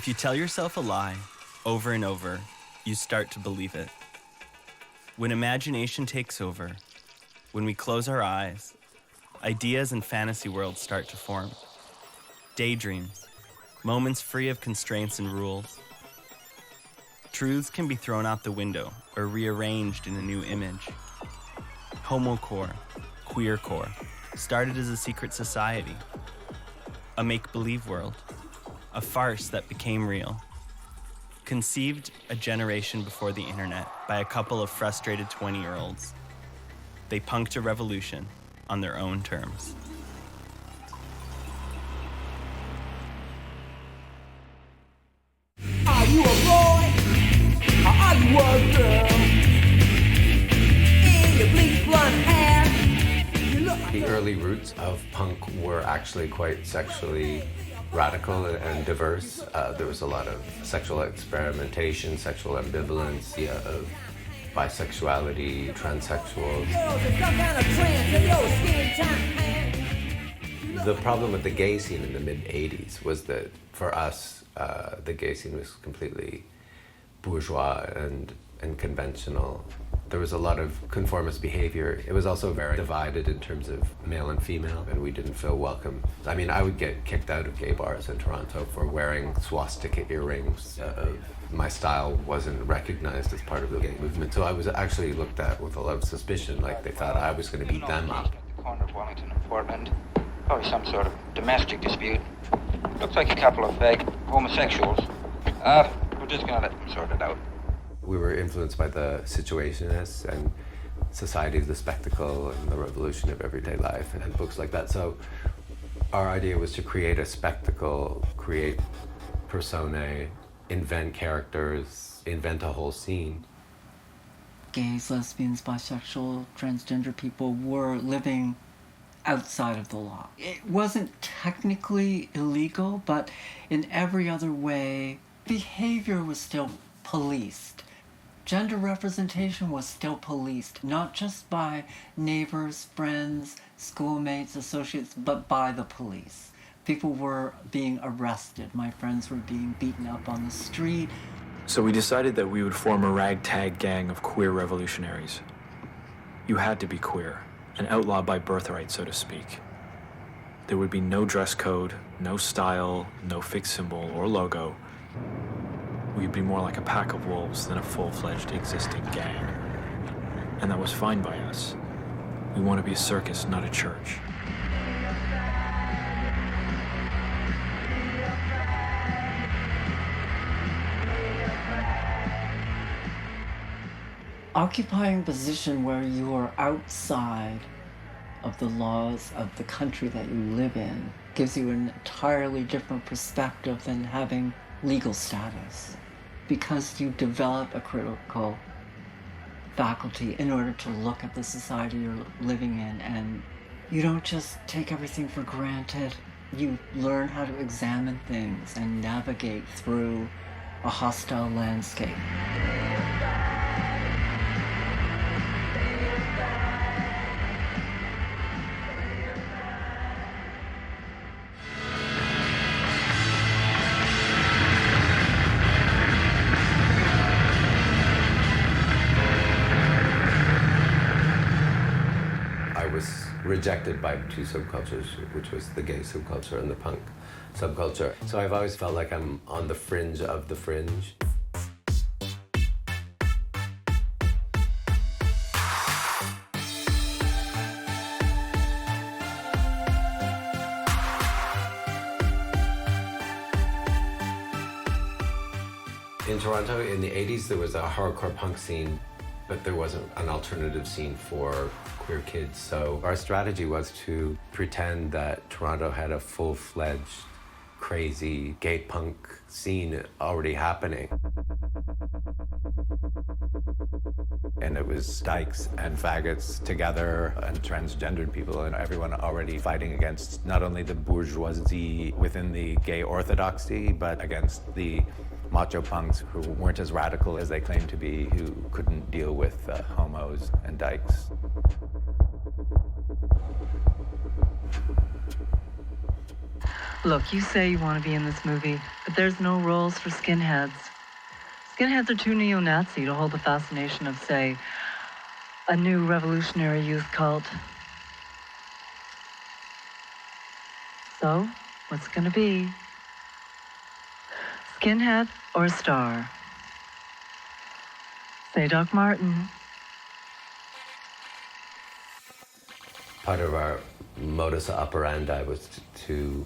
If you tell yourself a lie over and over, you start to believe it. When imagination takes over, when we close our eyes, ideas and fantasy worlds start to form. Daydreams, moments free of constraints and rules. Truths can be thrown out the window or rearranged in a new image. Homocore, Queercore, started as a secret society, a make-believe world, a farce that became real. Conceived a generation before the internet by a couple of frustrated 20-year-olds. They punked a revolution on their own terms. Are you a boy? Or are you a girl? In your bleach blonde hair, you look like The early roots of punk were actually quite sexually radical and diverse. There was a lot of sexual experimentation, sexual ambivalence, of bisexuality, transsexuals. girls in some kind of trance in your skin time. The problem with the gay scene in the mid-'80s was that for us, the gay scene was completely bourgeois and conventional. There was a lot of conformist behavior. It was also very divided in terms of male and female, and we didn't feel welcome. I mean, I would get kicked out of gay bars in Toronto for wearing swastika earrings. My style wasn't recognized as part of the gay movement, so I was actually looked at with a lot of suspicion, like they thought I was going to beat them up. At the corner of Wellington and Portland. Probably some sort of domestic dispute. Looks like a couple of homosexuals. We're just gonna let them sort it out. We were influenced by the Situationists and Society of the Spectacle and the Revolution of Everyday Life and books like that. So our idea was to create a spectacle, create personae, invent characters, invent a whole scene. Gays, lesbians, bisexual, transgender people were living outside of the law. It wasn't technically illegal, but in every other way, behavior was still policed. Gender representation was still policed, not just by neighbors, friends, schoolmates, associates, but by the police. People were being arrested. My friends were being beaten up on the street. So we decided that we would form a ragtag gang of queer revolutionaries. You had to be queer, an outlaw by birthright, so to speak. There would be no dress code, no style, no fixed symbol or logo. We'd be more like a pack of wolves than a full-fledged existing gang. And that was fine by us. We want to be a circus, not a church. Occupying a position where you are outside of the laws of the country that you live in gives you an entirely different perspective than having legal status, because you develop a critical faculty in order to look at the society you're living in, and you don't just take everything for granted. You learn how to examine things and navigate through a hostile landscape. Rejected by two subcultures, which was the gay subculture and the punk subculture. So I've always felt like I'm on the fringe of the fringe. In Toronto in the 80s, there was a hardcore punk scene, but there wasn't an alternative scene for queer kids. So our strategy was to pretend that Toronto had a full-fledged, crazy gay punk scene already happening. And it was dykes and faggots together and transgendered people and everyone already fighting against not only the bourgeoisie within the gay orthodoxy, but against the macho punks who weren't as radical as they claimed to be, who couldn't deal with homos and dykes. Look, you say you want to be in this movie, but there's no roles for skinheads. Skinheads are too neo-Nazi to hold the fascination of, say, a new revolutionary youth cult. So, what's it gonna be? Skinhead or a star? Say Doc Martin. Part of our modus operandi was to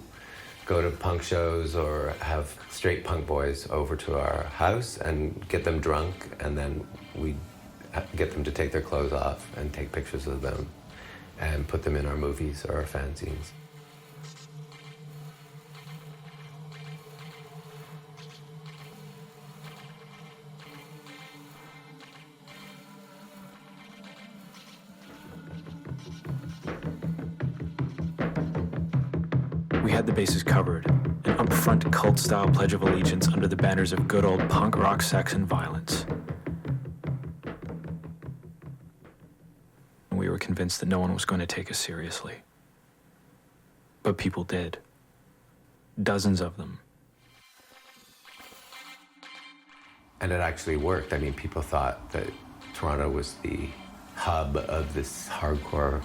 go to punk shows or have straight punk boys over to our house and get them drunk, and then we'd get them to take their clothes off and take pictures of them and put them in our movies or our fanzines. We had the bases covered, an upfront cult-style Pledge of Allegiance under the banners of good old punk rock, sex, and violence. We were convinced that no one was going to take us seriously. But people did. Dozens of them. And it actually worked. I mean, people thought that Toronto was the hub of this hardcore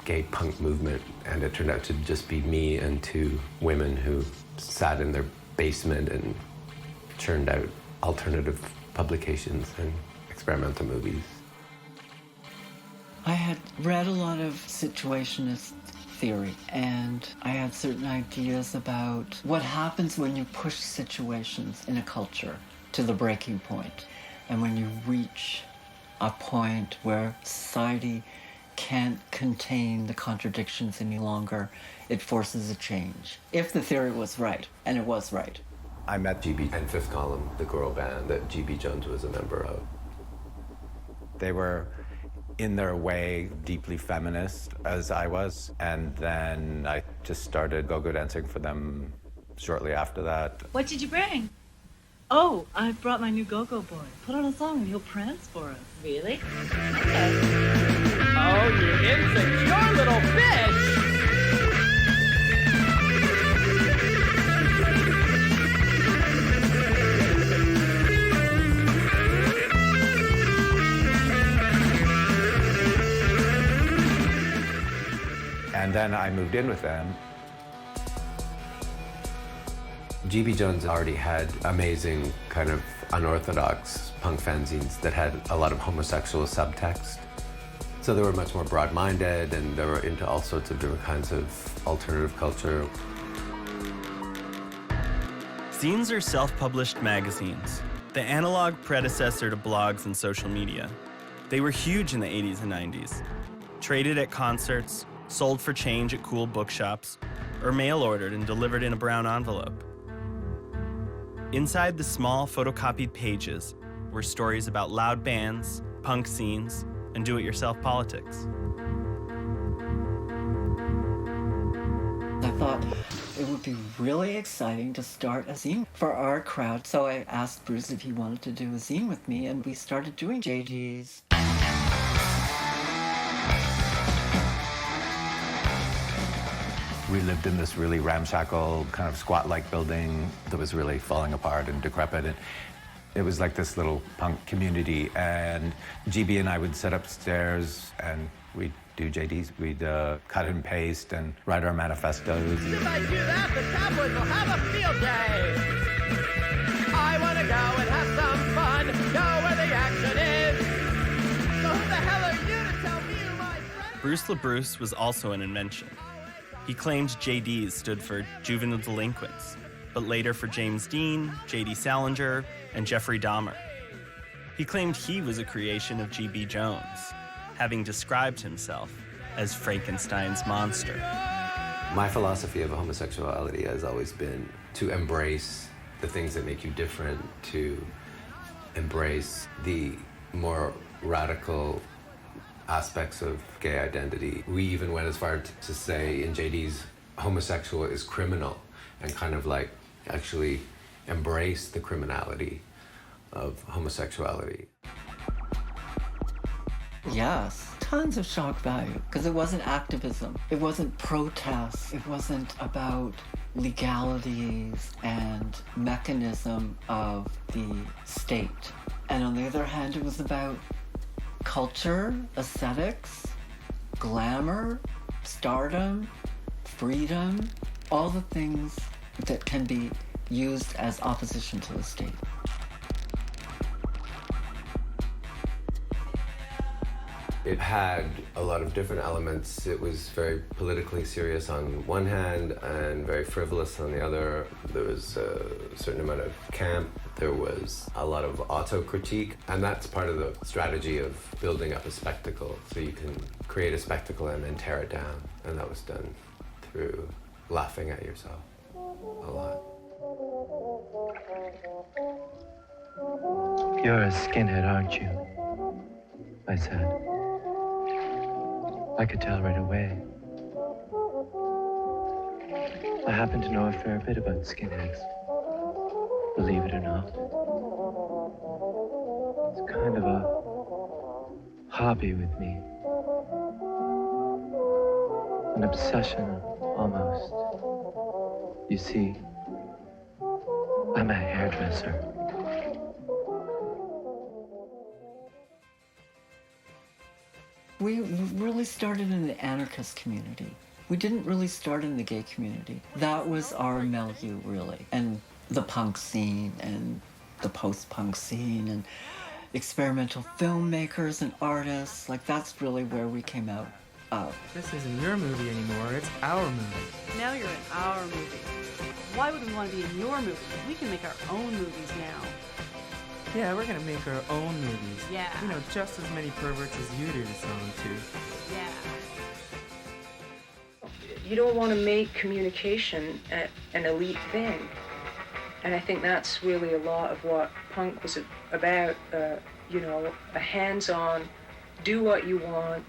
gay punk movement, and it turned out to just be me and two women who sat in their basement and churned out alternative publications and experimental movies. I had read a lot of situationist theory, and I had certain ideas about what happens when you push situations in a culture to the breaking point, and when you reach a point where society can't contain the contradictions any longer, it forces a change. If the theory was right, and it was right. I met GB and Fifth Column, the girl band that GB Jones was a member of. They were, in their way, deeply feminist, as I was, and then I just started go-go dancing for them shortly after that. What did you bring? Oh, I brought my new go-go boy. Put on a song and he'll prance for us. Really? Okay. Oh, you insecure little bitch! And then I moved in with them. GB Jones already had amazing kind of unorthodox punk fanzines that had a lot of homosexual subtext. So they were much more broad-minded, and they were into all sorts of different kinds of alternative culture. Zines are self-published magazines, the analog predecessor to blogs and social media. They were huge in the 80s and 90s. Traded at concerts, sold for change at cool bookshops, or mail-ordered and delivered in a brown envelope. Inside the small photocopied pages were stories about loud bands, punk scenes, and do-it-yourself politics. I thought it would be really exciting to start a zine for our crowd, so I asked Bruce if he wanted to do a zine with me, and we started doing JDs. We lived in this really ramshackle, kind of squat-like building that was really falling apart and decrepit. And it was like this little punk community, and GB and I would sit upstairs and we'd do JDs. We'd cut and paste and write our manifestos. If I do that, the Cowboys will have a field day. I want to go and have some fun, go where the action is. So who the hell are you to tell me who my friend? Bruce LaBruce was also an invention. He claimed JDs stood for juvenile delinquents, but later for James Dean, J.D. Salinger, and Jeffrey Dahmer. He claimed he was a creation of GB Jones, having described himself as Frankenstein's monster. My philosophy of homosexuality has always been to embrace the things that make you different, to embrace the more radical aspects of gay identity. We even went as far to say in JD's, homosexual is criminal, and kind of like actually embrace the criminality of homosexuality. Yes, tons of shock value, because it wasn't activism. It wasn't protest. It wasn't about legalities and mechanism of the state. And on the other hand, it was about culture, aesthetics, glamour, stardom, freedom, all the things that can be used as opposition to the state. It had a lot of different elements. It was very politically serious on one hand and very frivolous on the other. There was a certain amount of camp. There was a lot of auto-critique, and that's part of the strategy of building up a spectacle. So you can create a spectacle and then tear it down, and that was done through laughing at yourself a lot. You're a skinhead, aren't you? I said. I could tell right away. I happen to know a fair bit about skinheads, believe it or not. It's kind of a hobby with me. An obsession, almost. You see, I'm a hairdresser. We really started in the anarchist community. We didn't really start in the gay community. That was our milieu, really. And the punk scene and the post-punk scene and experimental filmmakers and artists. Like, that's really where we came out of. This isn't your movie anymore, it's our movie. Now you're in our movie. Why would we want to be in your movie? We can make our own movies now. Yeah, we're gonna make our own movies. Yeah. You know, just as many perverts as you do to sell them to. Yeah. You don't want to make communication an elite thing. And I think that's really a lot of what punk was about, you know, a hands-on, do what you want,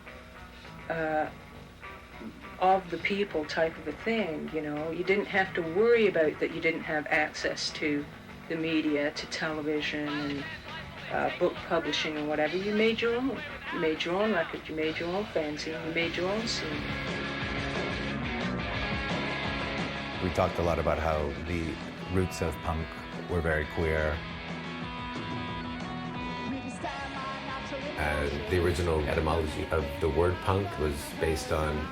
of the people type of a thing, you know. You didn't have to worry about that you didn't have access to the media, to television and book publishing and whatever. You made your own. You made your own record, you made your own fanzine, you made your own scene. We talked a lot about how the roots of punk were very queer. And the original etymology of the word punk was based on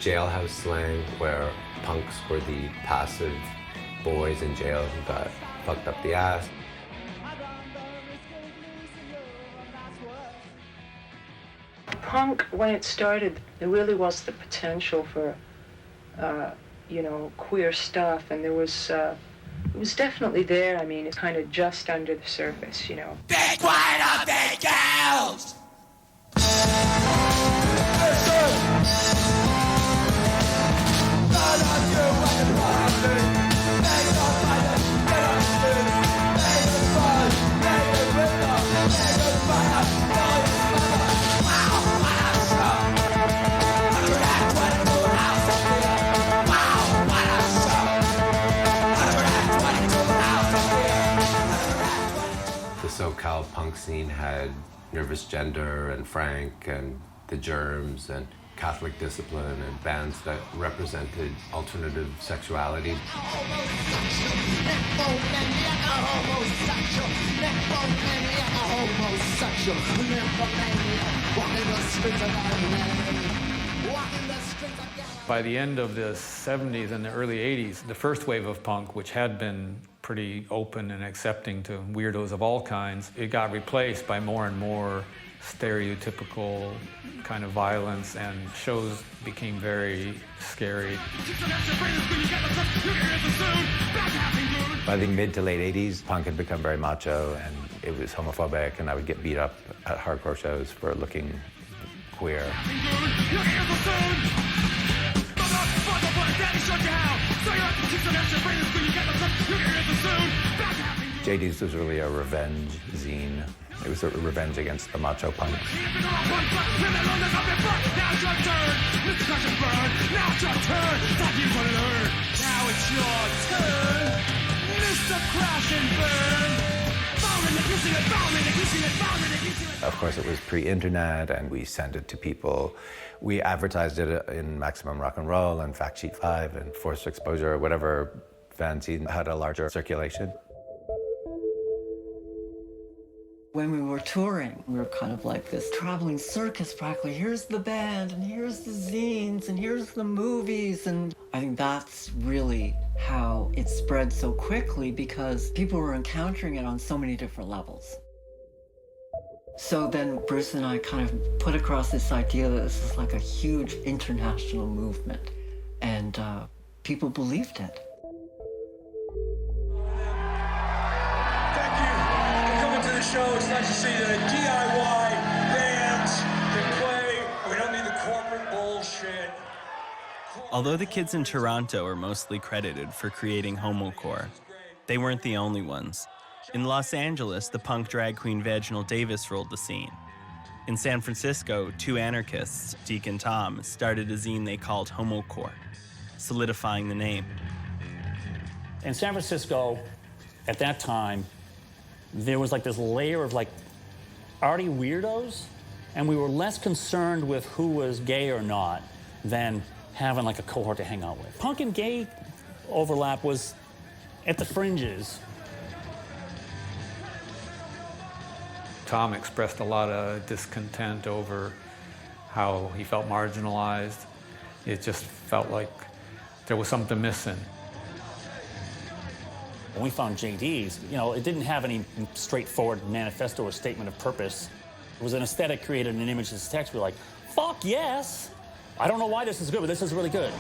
jailhouse slang, where punks were the passive boys in jail who got fucked up the ass. Punk, when it started, there really was the potential for, you know, queer stuff, and there was, it was definitely there. I mean, it's kind of just under the surface, you know. Big white up big girls! The SoCal punk scene had Nervous Gender and Frank and The Germs and Catholic Discipline and bands that represented alternative sexuality. By the end of the 70s and the early 80s, the first wave of punk, which had been pretty open and accepting to weirdos of all kinds, it got replaced by more and more stereotypical kind of violence, and shows became very scary. By the mid to late 80s, punk had become very macho, and it was homophobic, and I would get beat up at hardcore shows for looking queer. JD's was really a revenge zine. It was a revenge against the macho punk. Now it's your turn, Mr. Crash and Burn. Of course, it was pre-internet, and we sent it to people. We advertised it in Maximum Rock and Roll and Fact Sheet 5 and Forced Exposure, or whatever fanzine had a larger circulation. When we were touring, we were kind of like this traveling circus practically. Here's the band, and here's the zines, and here's the movies. And I think that's really how it spread so quickly, because people were encountering it on so many different levels. So then Bruce and I kind of put across this idea that this is like a huge international movement, and people believed it. The show. It's nice to see the DIY bands that play. We don't need the corporate bullshit. Although the kids in Toronto are mostly credited for creating homocore, they weren't the only ones. In Los Angeles, the punk drag queen Vaginal Davis ruled the scene. In San Francisco, two anarchists, Deke and Tom, started a zine they called Homocore, solidifying the name. In San Francisco, at that time, there was like this layer of like arty weirdos, and we were less concerned with who was gay or not than having like a cohort to hang out with. Punk and gay overlap was at the fringes. Tom expressed a lot of discontent over how he felt marginalized. It just felt like there was something missing. When we found JD's, it didn't have any straightforward manifesto or statement of purpose. It was an aesthetic created an image as text. We were like, fuck yes! I don't know why this is good, but this is really good.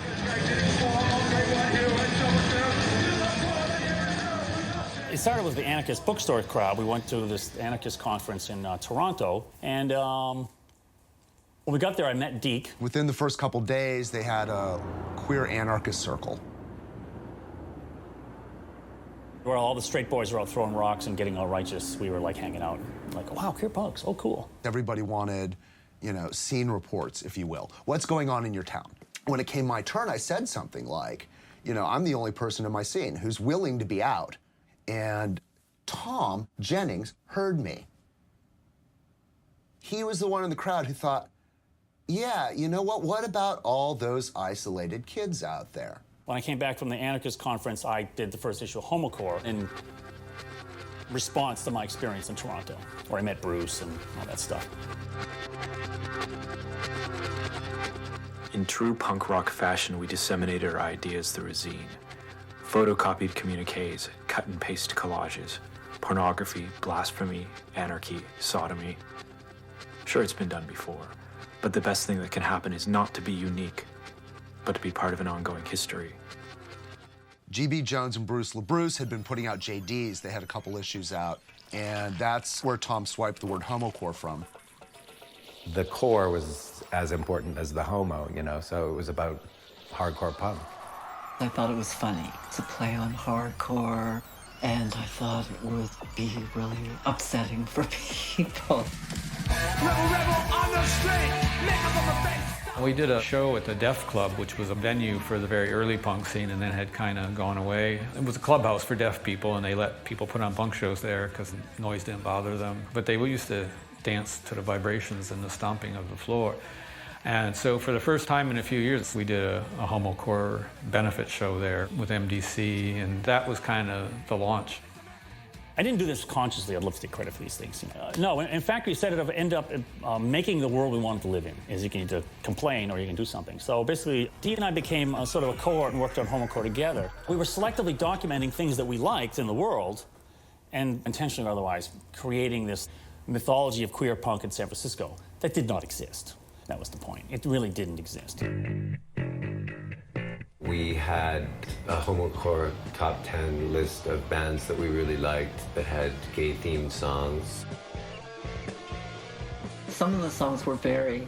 It started with the anarchist bookstore crowd. We went to this anarchist conference in Toronto, and when we got there, I met Deke. Within the first couple days, they had a queer anarchist circle, where all the straight boys were out throwing rocks and getting all righteous. We were like hanging out, like, wow, queer punks, oh, cool. Everybody wanted, scene reports, if you will. What's going on in your town? When it came my turn, I said something like, I'm the only person in my scene who's willing to be out. And Tom Jennings heard me. He was the one in the crowd who thought, yeah, you know what about all those isolated kids out there? When I came back from the anarchist conference, I did the first issue of Homocore in response to my experience in Toronto, where I met Bruce and all that stuff. In true punk rock fashion, we disseminated our ideas through a zine. Photocopied communiques, cut and paste collages, pornography, blasphemy, anarchy, sodomy. Sure, it's been done before, but the best thing that can happen is not to be unique, but to be part of an ongoing history. G.B. Jones and Bruce LaBruce had been putting out JDs. They had a couple issues out, and that's where Tom swiped the word homocore from. The core was as important as the homo, so it was about hardcore punk. I thought it was funny to play on hardcore, and I thought it would be really upsetting for people. Rebel, rebel on the street, makeup on my face. We did a show at the Deaf Club, which was a venue for the very early punk scene and then had kind of gone away. It was a clubhouse for deaf people, and they let people put on punk shows there because noise didn't bother them. But they used to dance to the vibrations and the stomping of the floor. And so for the first time in a few years, we did a homocore benefit show there with MDC, and that was kind of the launch. I didn't do this consciously. I'd love to take credit for these things. No, in fact, we set it up, end up making the world we wanted to live in. Is you can either complain or you can do something. So basically, Dee and I became sort of a cohort and worked on homocore together. We were selectively documenting things that we liked in the world, and intentionally or otherwise, creating this mythology of queer punk in San Francisco that did not exist. That was the point. It really didn't exist. We had a homocore top 10 list of bands that we really liked that had gay-themed songs. Some of the songs were very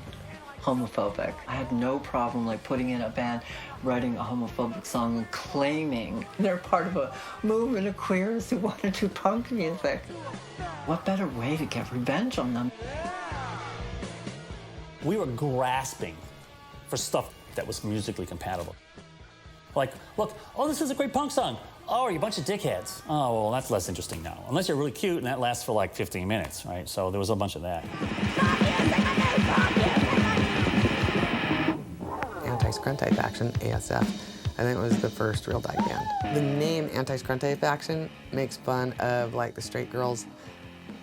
homophobic. I had no problem putting in a band, writing a homophobic song and claiming they're part of a movement of queers who want to do punk music. What better way to get revenge on them? We were grasping for stuff that was musically compatible. Like, look, oh, this is a great punk song. Oh, are you a bunch of dickheads? Oh, well, that's less interesting now. Unless you're really cute, and that lasts for like 15 minutes, right? So there was a bunch of that. Anti-Scruntype Faction, ASF, I think was the first real dyke band. The name Anti-Scruntype Faction makes fun of like the straight girls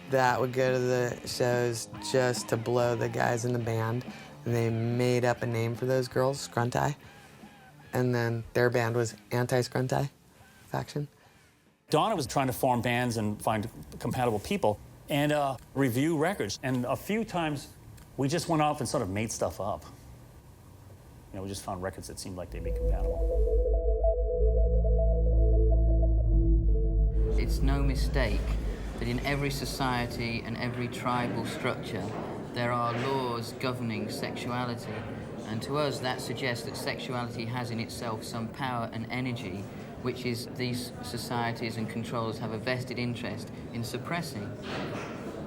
that would go to the shows just to blow the guys in the band. And they made up a name for those girls, Scrunty. And then their band was Anti-Scrunty Faction. Donna was trying to form bands and find compatible people and review records. And a few times we just went off and sort of made stuff up. You know, we just found records that seemed like they'd be compatible. It's no mistake that in every society and every tribal structure, there are laws governing sexuality. And to us, that suggests that sexuality has in itself some power and energy, which is these societies and controllers have a vested interest in suppressing.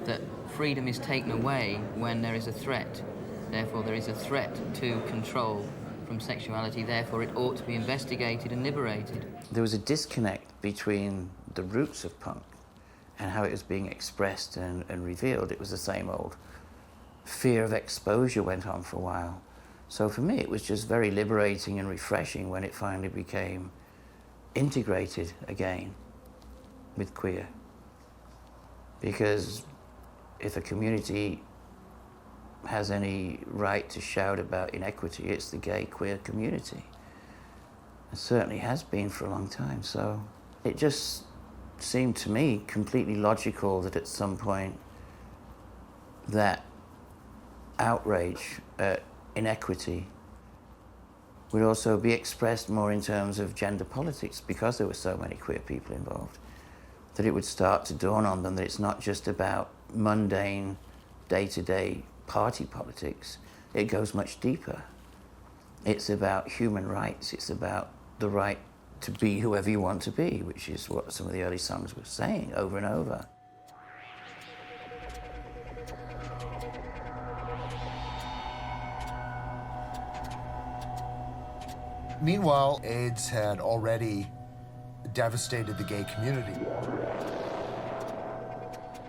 That freedom is taken away when there is a threat. Therefore, there is a threat to control from sexuality. Therefore, it ought to be investigated and liberated. There was a disconnect between the roots of punk and how it was being expressed and revealed. It was the same old fear of exposure went on for a while. So for me, it was just very liberating and refreshing when it finally became integrated again with queer. Because if a community has any right to shout about inequity, it's the gay queer community. It certainly has been for a long time. So it just seemed to me completely logical that at some point that outrage at inequity would also be expressed more in terms of gender politics because there were so many queer people involved, that it would start to dawn on them that it's not just about mundane, day-to-day party politics. It goes much deeper. It's about human rights. It's about the right to be whoever you want to be, which is what some of the early songs were saying over and over. Meanwhile, AIDS had already devastated the gay community.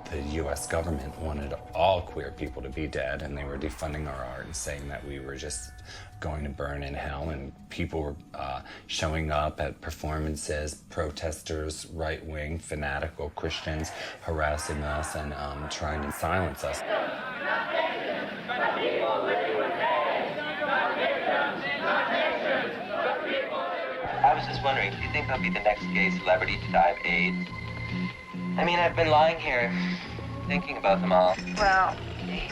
The U.S. government wanted all queer people to be dead, and they were defunding our art and saying that we were just going to burn in hell, and people were showing up at performances, protesters, right-wing, fanatical Christians, harassing us and trying to silence us. I was just wondering, do you think I'll be the next gay celebrity to die of AIDS? I mean, I've been lying here, thinking about them all. Well,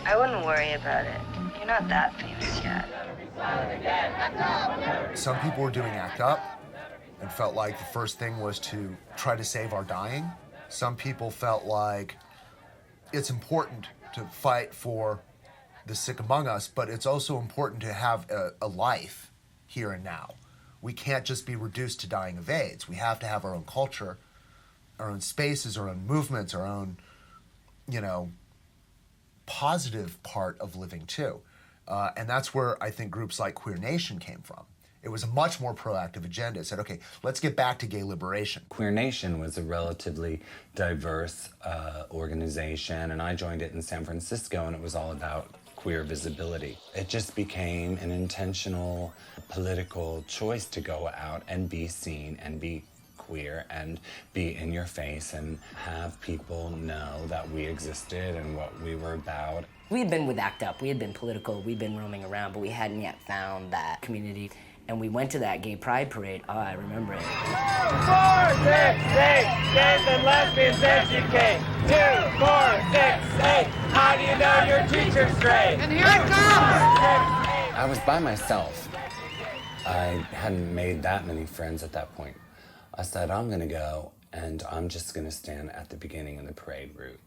I wouldn't worry about it. You're not that famous yet. Some people were doing ACT UP and felt like the first thing was to try to save our dying. Some people felt like it's important to fight for the sick among us, but it's also important to have a life here and now. We can't just be reduced to dying of AIDS. We have to have our own culture, our own spaces, our own movements, our own, positive part of living too. And that's where I think groups like Queer Nation came from. It was a much more proactive agenda. It said, okay, let's get back to gay liberation. Queer Nation was a relatively diverse organization, and I joined it in San Francisco, and it was all about queer visibility. It just became an intentional political choice to go out and be seen and be queer and be in your face and have people know that we existed and what we were about. We had been with ACT UP, we had been political, we'd been roaming around, but we hadn't yet found that community. And we went to that gay pride parade. Oh, I remember it. 4, 6, 8, gays and lesbians educate. 2, 4, 6, 8. How do you know your teacher's straight? And here it comes! I was by myself. I hadn't made that many friends at that point. I said, I'm gonna go and I'm just gonna stand at the beginning of the parade route.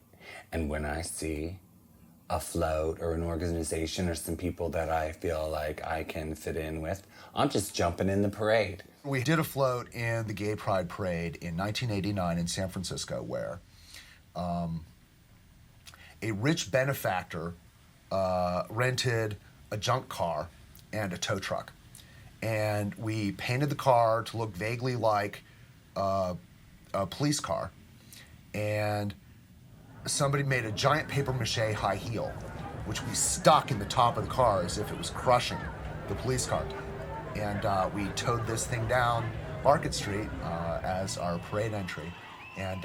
And when I see a float or an organization or some people that I feel like I can fit in with, I'm just jumping in the parade. We did a float in the Gay Pride Parade in 1989 in San Francisco where a rich benefactor rented a junk car and a tow truck. and we painted the car to look vaguely like a police car, and somebody made a giant papier-mâché high heel, which we stuck in the top of the car as if it was crushing the police car. And we towed this thing down Market Street as our parade entry, and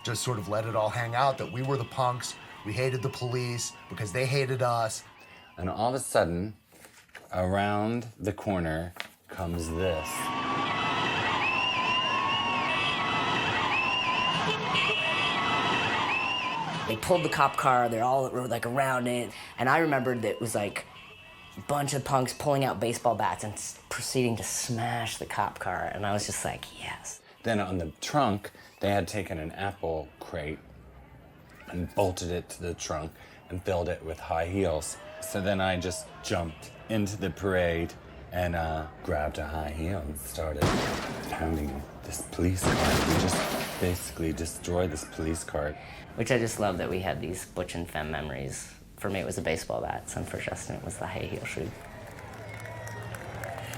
just sort of let it all hang out that we were the punks, we hated the police because they hated us. And all of a sudden, around the corner comes this. They pulled the cop car, they're all like around it, and I remembered that it was like a bunch of punks pulling out baseball bats and proceeding to smash the cop car, and I was just like, yes. Then on the trunk, they had taken an apple crate and bolted it to the trunk and filled it with high heels. So then I just jumped into the parade and grabbed a high heel and started pounding this police car. We just basically destroyed this police car. Which I just love that we had these butch and femme memories. For me, it was the baseball bats, and for Justin, it was the high heel shoe.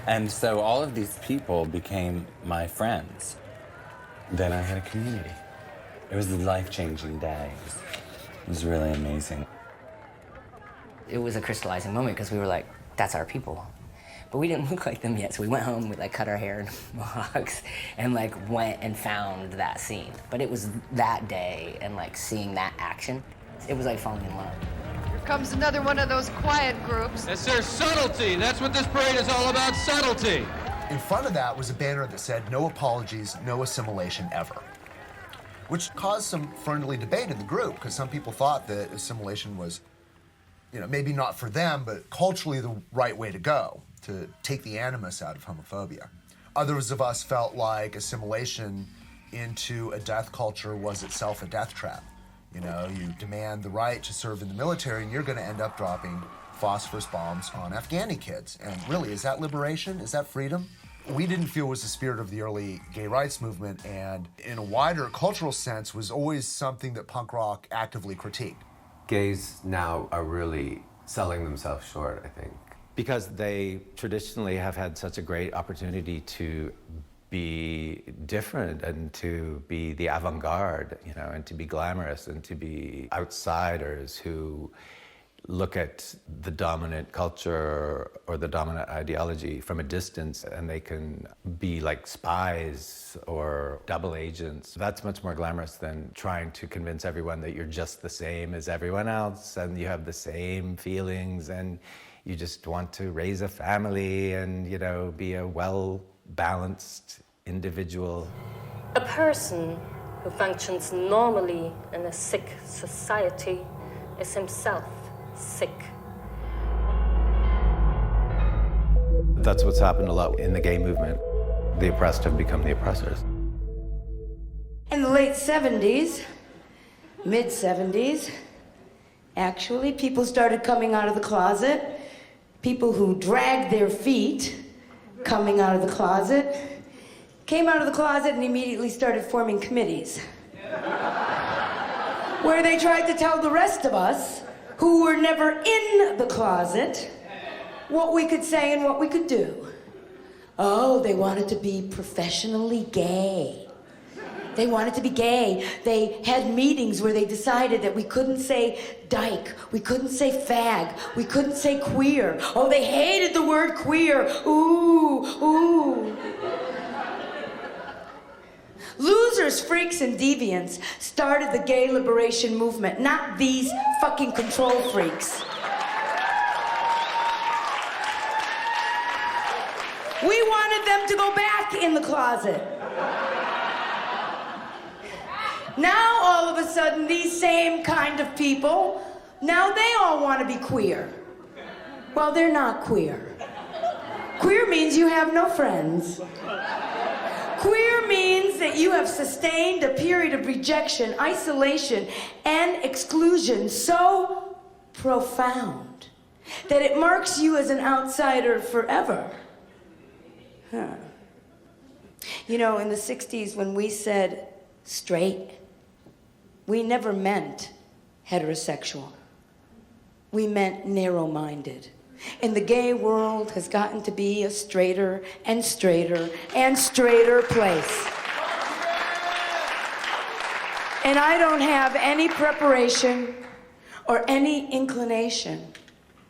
And so all of these people became my friends. Then I had a community. It was a life-changing day. It was really amazing. It was a crystallizing moment because we were like, that's our people. But we didn't look like them yet, so we went home, we like cut our hair in mohawks and like went and found that scene. But it was that day and like seeing that action, it was like falling in love. Here comes another one of those quiet groups. That's their subtlety. That's what this parade is all about, subtlety. In front of that was a banner that said, "No apologies, no assimilation ever," which caused some friendly debate in the group because some people thought that assimilation was, you know, maybe not for them, but culturally the right way to go, to take the animus out of homophobia. Others of us felt like assimilation into a death culture was itself a death trap. You know, you demand the right to serve in the military and you're going to end up dropping phosphorus bombs on Afghani kids. And really, is that liberation? Is that freedom? We didn't feel was the spirit of the early gay rights movement, and in a wider cultural sense was always something that punk rock actively critiqued. Gays now are really selling themselves short, I think. Because they traditionally have had such a great opportunity to be different and to be the avant-garde, you know, and to be glamorous and to be outsiders who look at the dominant culture or the dominant ideology from a distance, and they can be like spies or double agents. That's much more glamorous than trying to convince everyone that you're just the same as everyone else and you have the same feelings and you just want to raise a family and, you know, be a well-balanced individual. A person who functions normally in a sick society is himself sick. That's what's happened a lot in the gay movement. The oppressed have become the oppressors. In the late 70s, mid-70s, actually, people started coming out of the closet. People who dragged their feet coming out of the closet, came out of the closet and immediately started forming committees where they tried to tell the rest of us who were never in the closet what we could say and what we could do. Oh, they wanted to be professionally gay. They wanted to be gay. They had meetings where they decided that we couldn't say dyke, we couldn't say fag, we couldn't say queer. Oh, they hated the word queer. Ooh, ooh. Losers, freaks, and deviants started the gay liberation movement, not these fucking control freaks. We wanted them to go back in the closet. Now, all of a sudden, these same kind of people, now they all want to be queer. Well, they're not queer. Queer means you have no friends. Queer means that you have sustained a period of rejection, isolation, and exclusion so profound that it marks you as an outsider forever. Huh. You know, in the 60s when we said straight, we never meant heterosexual. We meant narrow-minded. And the gay world has gotten to be a straighter and straighter and straighter place. And I don't have any preparation or any inclination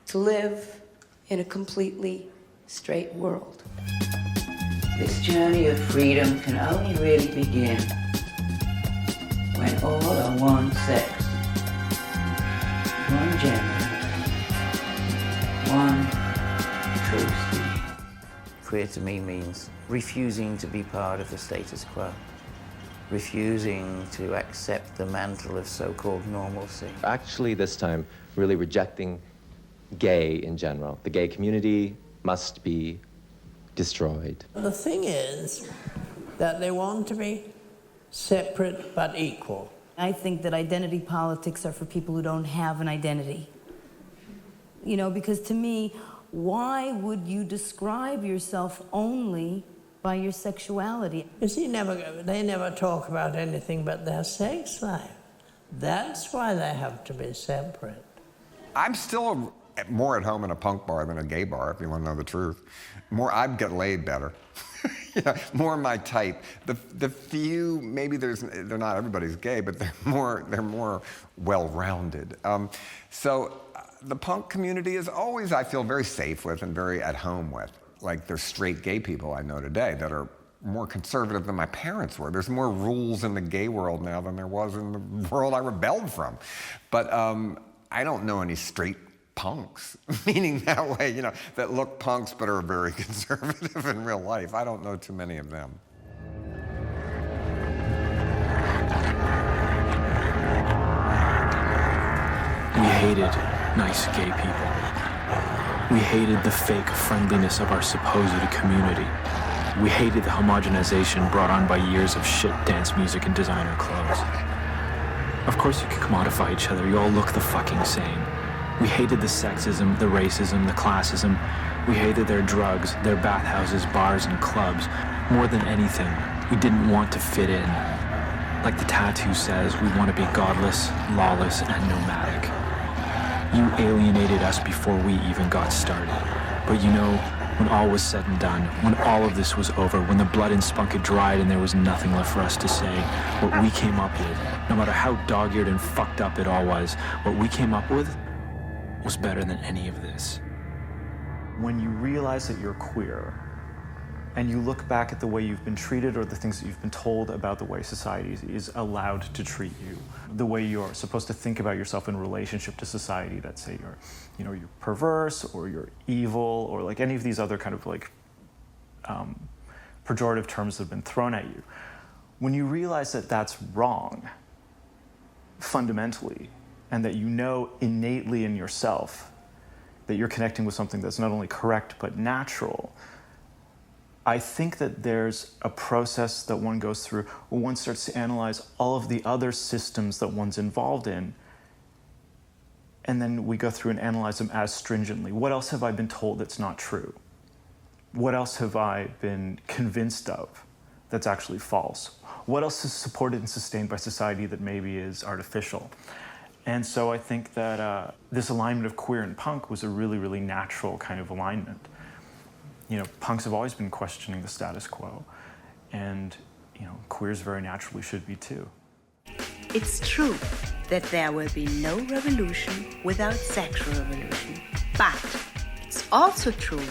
to live in a completely straight world. This journey of freedom can only really begin when all are one sex, one gender, one true speech. Queer to me means refusing to be part of the status quo, refusing to accept the mantle of so-called normalcy. Actually, this time, really rejecting gay in general. The gay community must be destroyed. The thing is that they want to be separate but equal. I think that identity politics are for people who don't have an identity. You know, because to me, why would you describe yourself only by your sexuality? You see, they never talk about anything but their sex life. That's why they have to be separate. I'm still more at home in a punk bar than a gay bar, if you want to know the truth. I'd get laid better. Yeah, more my type. The few, maybe they're not everybody's gay, but they're more well-rounded. So the punk community is always, I feel, very safe with and very at home with. Like, there's straight gay people I know today that are more conservative than my parents were. There's more rules in the gay world now than there was in the world I rebelled from. But I don't know any straight punks, meaning that way, you know, that look punks but are very conservative in real life. I don't know too many of them. We hated nice gay people. We hated the fake friendliness of our supposed community. We hated the homogenization brought on by years of shit dance music and designer clothes. Of course you can commodify each other, you all look the fucking same. We hated the sexism, the racism, the classism. We hated their drugs, their bathhouses, bars, and clubs. More than anything, we didn't want to fit in. Like the tattoo says, we want to be godless, lawless, and nomadic. You alienated us before we even got started. But you know, when all was said and done, when all of this was over, when the blood and spunk had dried and there was nothing left for us to say, what we came up with, no matter how dog-eared and fucked up it all was, what we came up with was better than any of this. When you realize that you're queer, and you look back at the way you've been treated or the things that you've been told about the way society is allowed to treat you, the way you're supposed to think about yourself in relationship to society, that say you're perverse or you're evil or like any of these other kind of like pejorative terms that have been thrown at you. When you realize that that's wrong, fundamentally, and that you know innately in yourself that you're connecting with something that's not only correct but natural, I think that there's a process that one goes through where one starts to analyze all of the other systems that one's involved in, and then we go through and analyze them as stringently. What else have I been told that's not true? What else have I been convinced of that's actually false? What else is supported and sustained by society that maybe is artificial? And so I think that this alignment of queer and punk was a really, really natural kind of alignment. You know, punks have always been questioning the status quo, and, you know, queers very naturally should be too. It's true that there will be no revolution without sexual revolution, but it's also true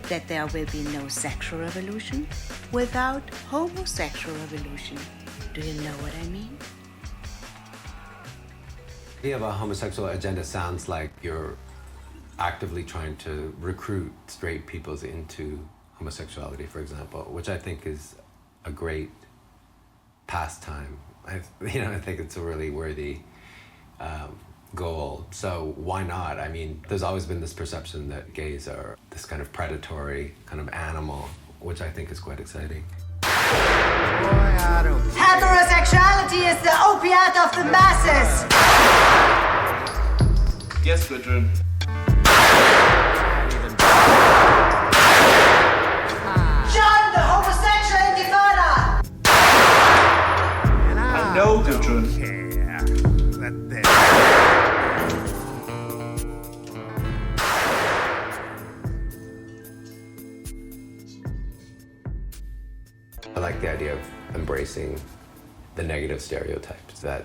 that there will be no sexual revolution without homosexual revolution. Do you know what I mean? The idea of a homosexual agenda sounds like you're actively trying to recruit straight peoples into homosexuality, for example, which I think is a great pastime. I think it's a really worthy goal. So why not? I mean, there's always been this perception that gays are this kind of predatory kind of animal, which I think is quite exciting. Heterosexuality is the opiate of the masses! Yes, Gudrun. John, the homosexual intifada! I know, Gudrun. I like the idea of embracing the negative stereotypes that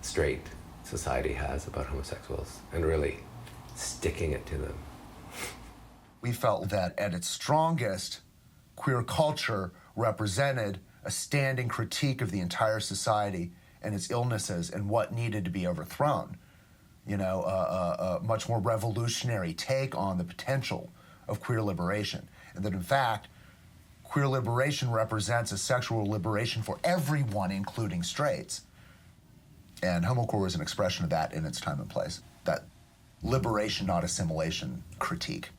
straight society has about homosexuals and really sticking it to them. We felt that at its strongest, queer culture represented a standing critique of the entire society and its illnesses and what needed to be overthrown. You know, a much more revolutionary take on the potential of queer liberation. And that in fact, queer liberation represents a sexual liberation for everyone, including straights. And homocore was an expression of that in its time and place. That liberation, not assimilation critique.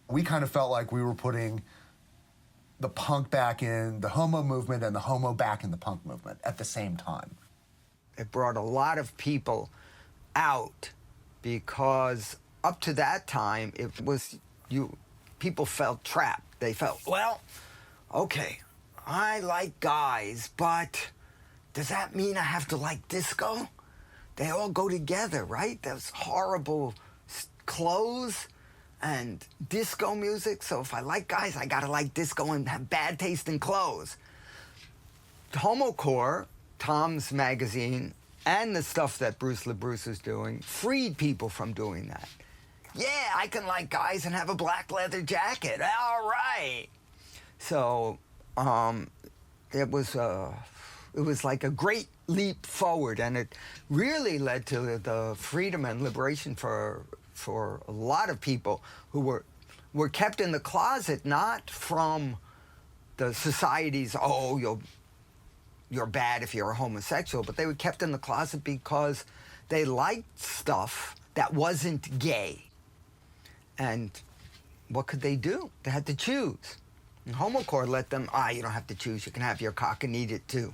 We kind of felt like we were putting the punk back in the homo movement and the homo back in the punk movement at the same time. It brought a lot of people out because up to that time, it was people felt trapped. They felt, well, okay, I like guys, but does that mean I have to like disco? They all go together, right? Those horrible clothes and disco music. So if I like guys, I gotta like disco and have bad taste in clothes. Homocore, Tom's magazine, and the stuff that Bruce LaBruce was doing freed people from doing that. Yeah, I can like guys and have a black leather jacket. All right. So it was like a great leap forward, and it really led to the freedom and liberation for a lot of people who were kept in the closet, not from the society's, oh, you're bad if you're a homosexual, but they were kept in the closet because they liked stuff that wasn't gay. And what could they do? They had to choose. And homocore let them, you don't have to choose. You can have your cock and eat it too.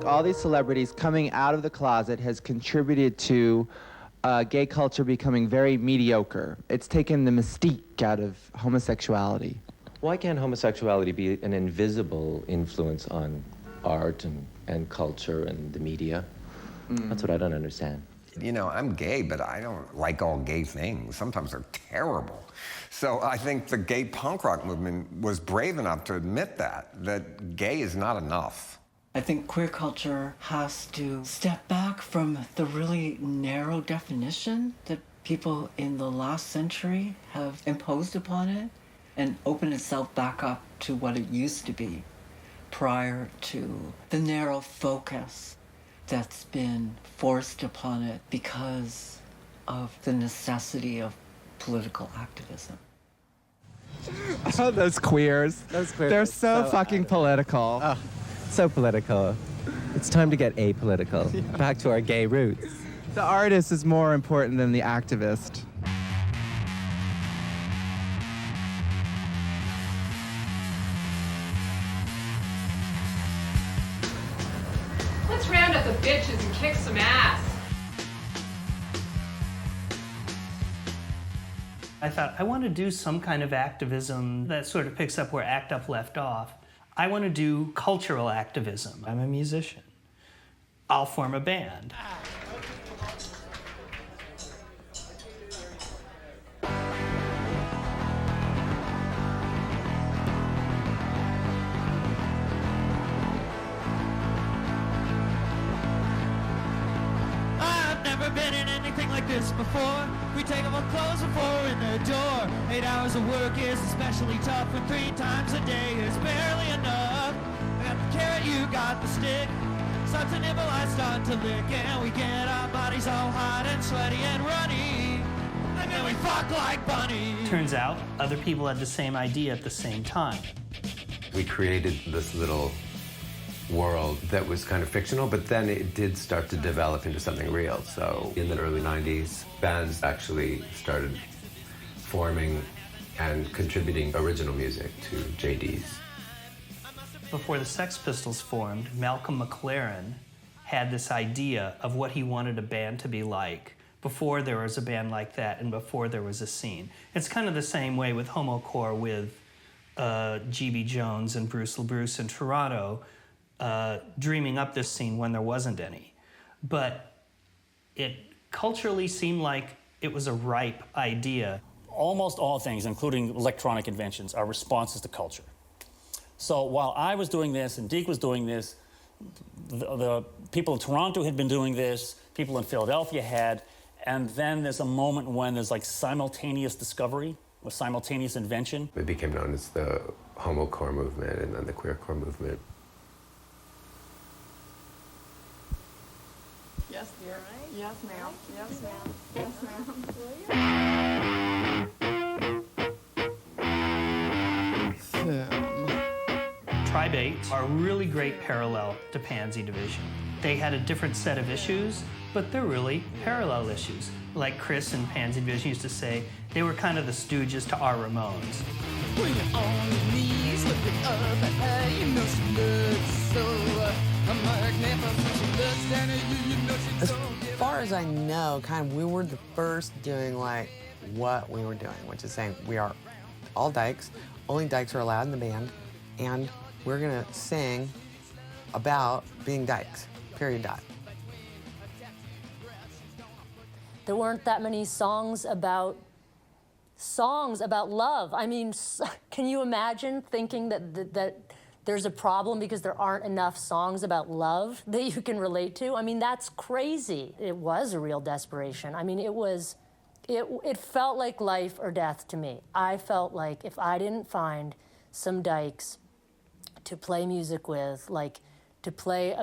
All these celebrities coming out of the closet has contributed to gay culture becoming very mediocre. It's taken the mystique out of homosexuality. Why can't homosexuality be an invisible influence on art and culture and the media? That's what I don't understand. You know, I'm gay, but I don't like all gay things. Sometimes they're terrible. So I think the gay punk rock movement was brave enough to admit that gay is not enough. I think queer culture has to step back from the really narrow definition that people in the last century have imposed upon it and open itself back up to what it used to be prior to the narrow focus that's been forced upon it because of the necessity of political activism. Oh, those queers. They're so fucking political. Oh, so political. It's time to get apolitical. Yeah. Back to our gay roots. The artist is more important than the activist. Let's round up the bitches and kick some ass. I thought, I want to do some kind of activism that sort of picks up where ACT UP left off. I want to do cultural activism. I'm a musician. I'll form a band. I've never been in anything like this before. We take off our clothes before we're in the door. 8 hours of work is especially tough when 3 times a day is barely enough. I got the carrot, you got the stick. Start to nibble, I start to lick. And we get our bodies all hot and sweaty and runny. And then we fuck like bunnies. Turns out, other people had the same idea at the same time. We created this little world that was kind of fictional, but then it did start to develop into something real. So in the early 90s, bands actually started forming and contributing original music to JD's. Before the Sex Pistols formed, Malcolm McLaren had this idea of what he wanted a band to be like before there was a band like that and before there was a scene. It's kind of the same way with homocore with G.B. Jones and Bruce LaBruce in Toronto. dreaming up this scene when there wasn't any. But it culturally seemed like it was a ripe idea. Almost all things, including electronic inventions, are responses to culture. So while I was doing this and Deke was doing this, the people in Toronto had been doing this, people in Philadelphia had, and then there's a moment when there's like simultaneous discovery, or simultaneous invention. It became known as the homocore movement and then the queercore movement. Yes, dear. Yes, ma'am. Yes, ma'am. Yes, ma'am. Tribates are a really great parallel to Pansy Division. They had a different set of issues, but they're really parallel issues. Like Chris and Pansy Division used to say, they were kind of the Stooges to our Ramones. When you're on your knees, looking up at her, you know she looks so magnificent. She looks down at you, you know she's so... As far as I know, kind of, we were the first doing like what we were doing, which is saying we are all dykes, only dykes are allowed in the band, and we're gonna sing about being dykes, period, dot. There weren't that many songs about love. I mean, can you imagine thinking that there's a problem because there aren't enough songs about love that you can relate to? I mean, that's crazy. It was a real desperation. I mean, it felt like life or death to me. I felt like if I didn't find some dykes to play music with, like to play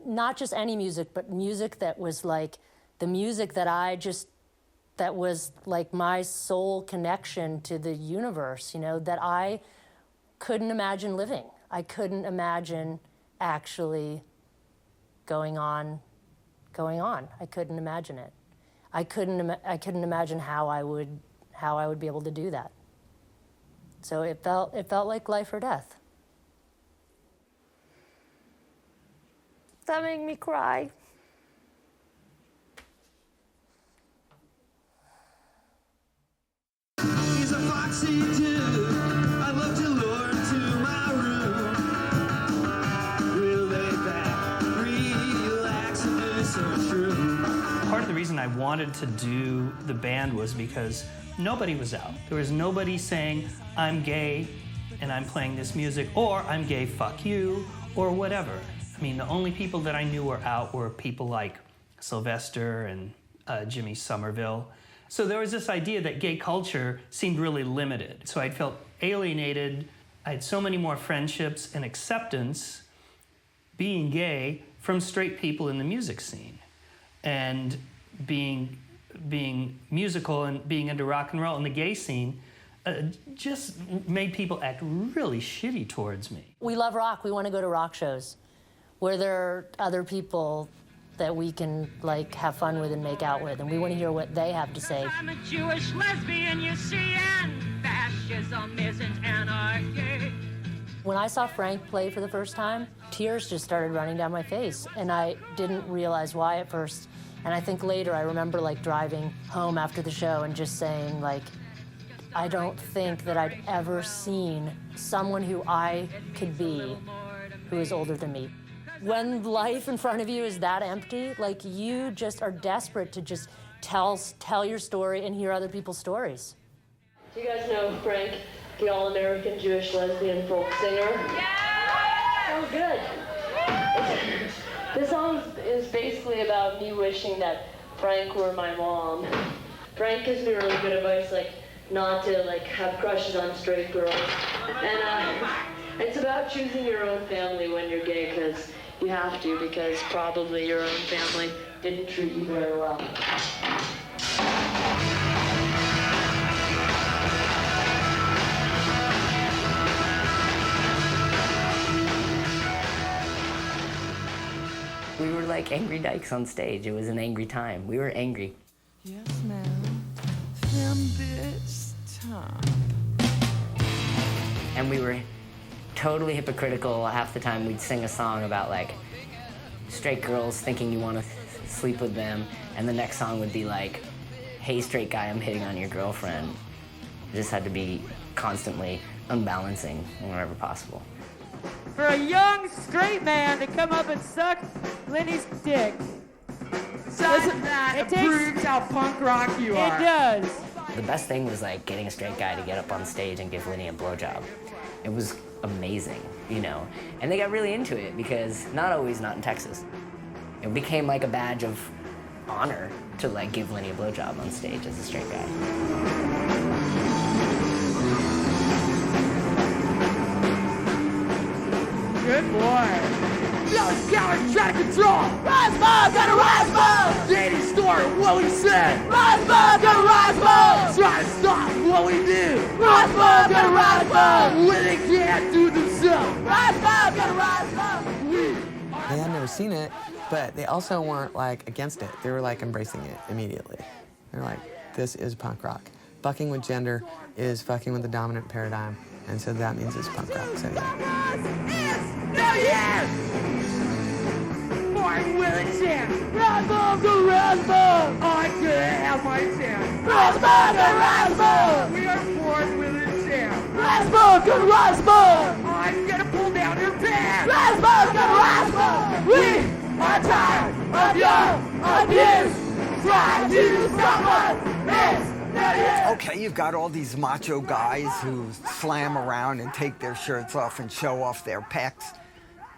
not just any music, but music that was like the music that was like my soul connection to the universe, you know, that I couldn't imagine living. I couldn't imagine actually going on. I couldn't imagine it. I couldn't imagine how I would be able to do that. So it felt like life or death. That made me cry. He's a foxy dude. I love to lure him to my room. Real laid back, relax and do so true. Part of the reason I wanted to do the band was because nobody was out. There was nobody saying, I'm gay and I'm playing this music, or I'm gay, fuck you, or whatever. I mean, the only people that I knew were out were people like Sylvester and Jimmy Somerville. So there was this idea that gay culture seemed really limited. So I felt alienated. I had so many more friendships and acceptance being gay from straight people in the music scene. And being musical and being into rock and roll in the gay scene just made people act really shitty towards me. We love rock. We want to go to rock shows where there are other people that we can like have fun with and make out with, and we want to hear what they have to say. I'm a Jewish lesbian, you see, and fascism isn't anarchy. When I saw Frank play for the first time, tears just started running down my face, and I didn't realize why at first. And I think later I remember like driving home after the show and just saying like, I don't think that I'd ever seen someone who I could be who is older than me. When life in front of you is that empty, like you just are desperate to just tell your story and hear other people's stories. Do you guys know Frank, the all-American Jewish lesbian folk singer? Yeah! Oh, good. This song is basically about me wishing that Frank were my mom. Frank gives me really good advice, like not to like have crushes on straight girls. And it's about choosing your own family when you're gay, because you have to, because probably your own family didn't treat you very well. We were like angry dykes on stage. It was an angry time. We were angry. Yes, ma'am. Fembitch time. And we were totally hypocritical. Half the time we'd sing a song about like straight girls thinking you want to sleep with them, and the next song would be like, hey straight guy, I'm hitting on your girlfriend. It just had to be constantly unbalancing whenever possible. for a young straight man to come up and suck Lenny's dick. It proves how punk rock you are. It does. The best thing was like getting a straight guy to get up on stage and give Lenny a blowjob. It was amazing, you know? And they got really into it because not in Texas. It became like a badge of honor to like give Lenny a blowjob on stage as a straight guy. Good boy. Those cowards try to control. Rise above, gotta rise above. Danny Store, what we said. Rise above, gotta rise above. Try to stop what we do. Rise above, gotta rise above. When they can't do themselves. Rise above, gotta rise above. They had never seen it, but they also weren't like against it. They were like embracing it immediately. They're like, this is punk rock. Fucking with gender is fucking with the dominant paradigm, and so that means it's punk rock. So yeah. Born with a chance. Razzle to razzle. I could have my chance. Razzle to razzle. We are born with a chance. Razzle to razzle. I'm gonna pull down your pants. Razzle to razzle. We are tired of your abuse. Try to stop us. Okay, you've got all these macho guys who slam around and take their shirts off and show off their pecs.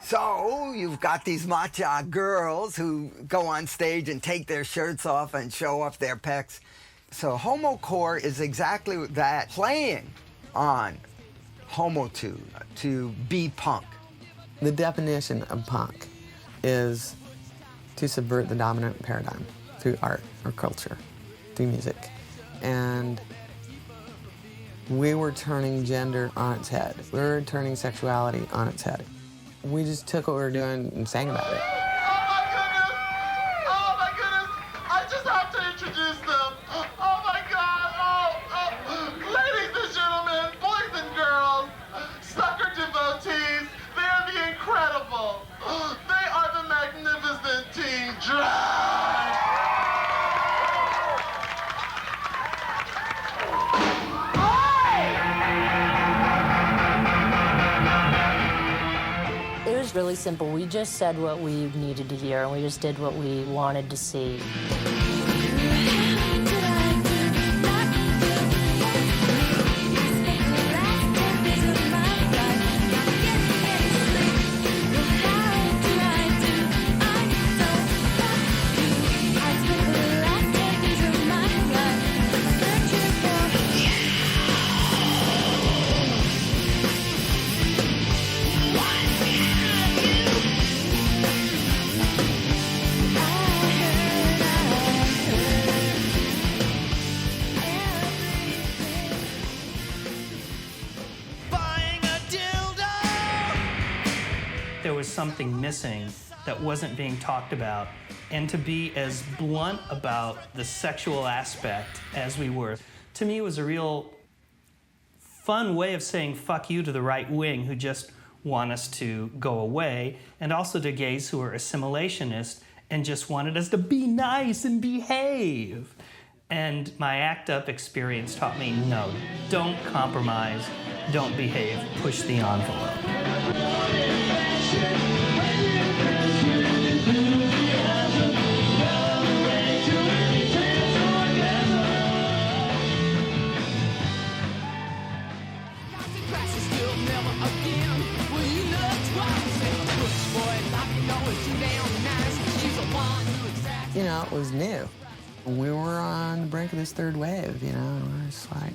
So you've got these macho girls who go on stage and take their shirts off and show off their pecs. So homocore is exactly that, playing on homotude, to be punk. The definition of punk is to subvert the dominant paradigm through art or culture, through music. And we were turning gender on its head. We were turning sexuality on its head. We just took what we were doing and sang about it. Oh my goodness! I just have to introduce them. Oh my God! Ladies and gentlemen, boys and girls, sucker devotees, they are the incredible. They are the magnificent Team Drag. It was really simple. We just said what we needed to hear, and we just did what we wanted to see. There was something missing that wasn't being talked about, and to be as blunt about the sexual aspect as we were, to me was a real fun way of saying fuck you to the right wing who just want us to go away, and also to gays who are assimilationist and just wanted us to be nice and behave. And my ACT UP experience taught me, no, don't compromise, don't behave, push the envelope. You know, it was new. We were on the brink of this third wave, you know, and we're just like,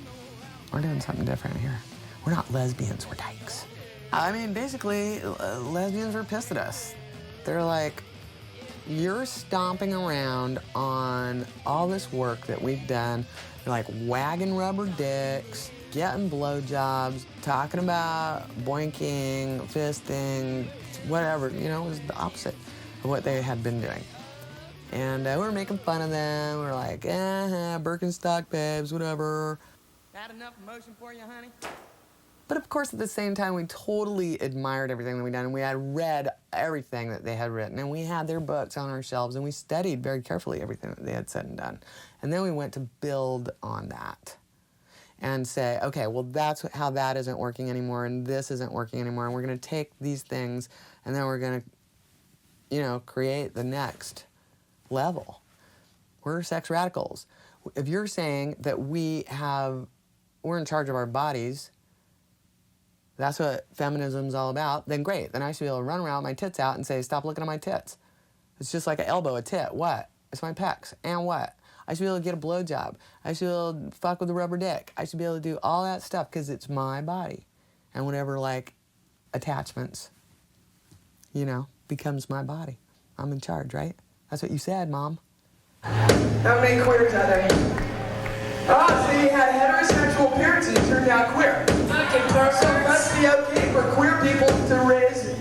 we're doing something different here. We're not lesbians, we're dykes. I mean, basically, lesbians were pissed at us. They're like, you're stomping around on all this work that we've done. You're like wagging rubber dicks, getting blowjobs, talking about boinking, fisting, whatever. You know, it was the opposite of what they had been doing. And we were making fun of them. We were like, Birkenstock babes, whatever. That enough emotion for you, honey? But of course, at the same time, we totally admired everything that we'd done, and we had read everything that they had written, and we had their books on our shelves, and we studied very carefully everything that they had said and done. And then we went to build on that. and say, okay, well, that's how that isn't working anymore, and this isn't working anymore, and we're going to take these things, and then we're going to, you know, create the next level. We're sex radicals. If you're saying that we're in charge of our bodies, that's what feminism's all about, then great. Then I should be able to run around with my tits out and say, stop looking at my tits. It's just like an elbow, a tit. What? It's my pecs. And what? I should be able to get a blowjob. I should be able to fuck with a rubber dick. I should be able to do all that stuff because it's my body. And whatever, like, attachments, you know, becomes my body. I'm in charge, right? That's what you said, Mom. How many queers are there? Ah, so you had heterosexual parents and you turned out queer. So it must be okay for queer people to raise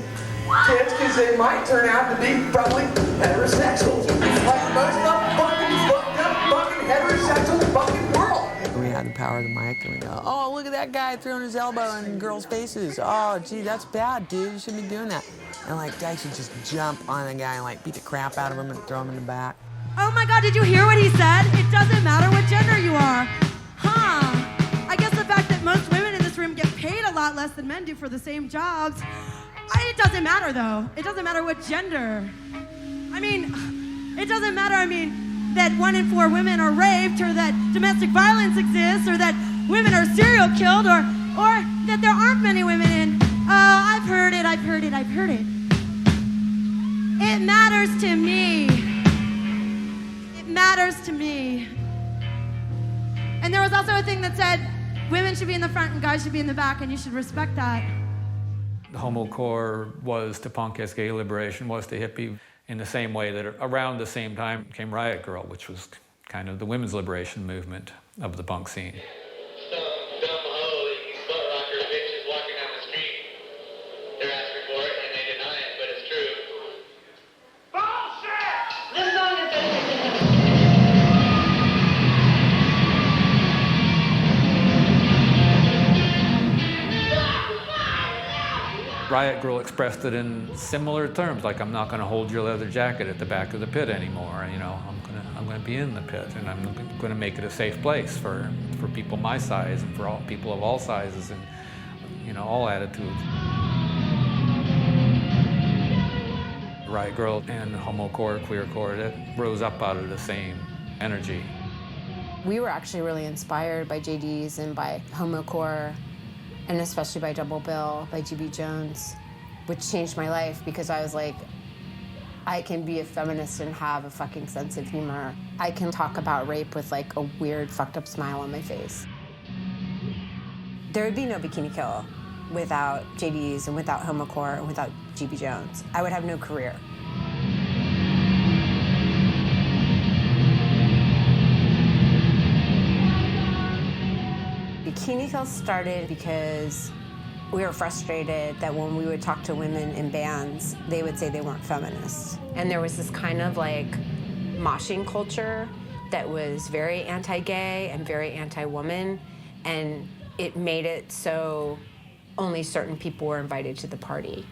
kids because they might turn out to be probably heterosexual. Like most of the fucking fucked up fucking heterosexual fucking world. We had the power of the mic and we go, oh, look at that guy throwing his elbow in girls' faces. Oh, gee, that's bad, dude. You shouldn't be doing that. And like, guys should just jump on the guy and like beat the crap out of him and throw him in the back. Oh my God, did you hear what he said? It doesn't matter what gender you are. Huh. I guess the fact that most women in this room get paid a lot less than men do for the same jobs, it doesn't matter though. It doesn't matter what gender. I mean, it doesn't matter, that 1 in 4 women are raped, or that domestic violence exists, or that women are serial killed, or that there aren't many women in. Oh, I've heard it. It matters to me. It matters to me. And there was also a thing that said women should be in the front and guys should be in the back, and you should respect that. Homocore was to punk as gay liberation was to hippie, in the same way that around the same time came Riot Girl, which was kind of the women's liberation movement of the punk scene. Riot Girl expressed it in similar terms, like, I'm not going to hold your leather jacket at the back of the pit anymore. You know, I'm going to be in the pit, and I'm going to make it a safe place for people my size and for all people of all sizes and, you know, all attitudes. Riot Girl and homocore, queercore, that rose up out of the same energy. We were actually really inspired by JD's and by homocore, and especially by Double Bill, by GB Jones, which changed my life because I was like, I can be a feminist and have a fucking sense of humor. I can talk about rape with like a weird fucked up smile on my face. There would be no Bikini Kill without JD's and without homocore and without GB Jones. I would have no career. Bikini Kill started because we were frustrated that when we would talk to women in bands, they would say they weren't feminists. And there was this kind of like moshing culture that was very anti-gay and very anti-woman, and it made it so only certain people were invited to the party.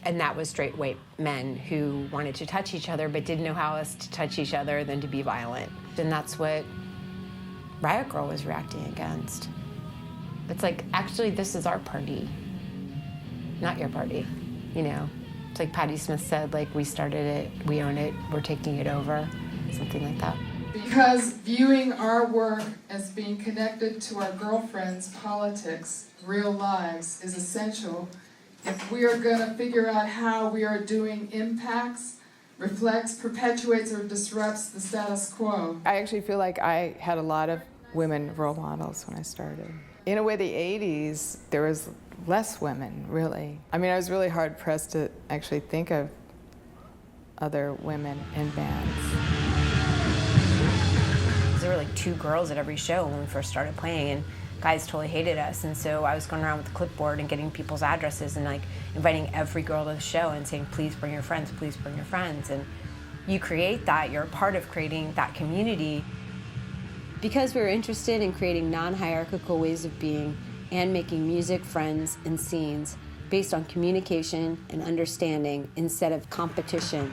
And that was straight white men who wanted to touch each other but didn't know how else to touch each other than to be violent. And that's what Riot Girl was reacting against. It's like, actually, this is our party, not your party, you know? It's like Patti Smith said, like, we started it, we own it, we're taking it over, something like that. Because viewing our work as being connected to our girlfriends' politics, real lives, is essential if we are going to figure out how we are doing impacts, reflects, perpetuates, or disrupts the status quo. I actually feel like I had a lot of women role models when I started. In a way, the 80s, there was less women, really. I mean, I was really hard-pressed to actually think of other women in bands. There were like 2 girls at every show when we first started playing, and guys totally hated us. And so I was going around with the clipboard and getting people's addresses and like inviting every girl to the show and saying, please bring your friends, please bring your friends. And you create that, you're a part of creating that community. Because we were interested in creating non-hierarchical ways of being and making music, friends, and scenes based on communication and understanding instead of competition.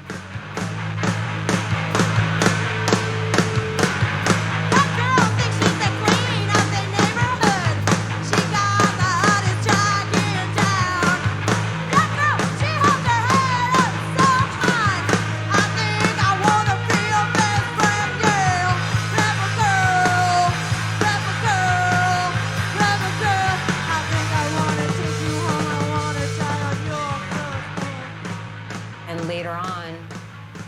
then later on,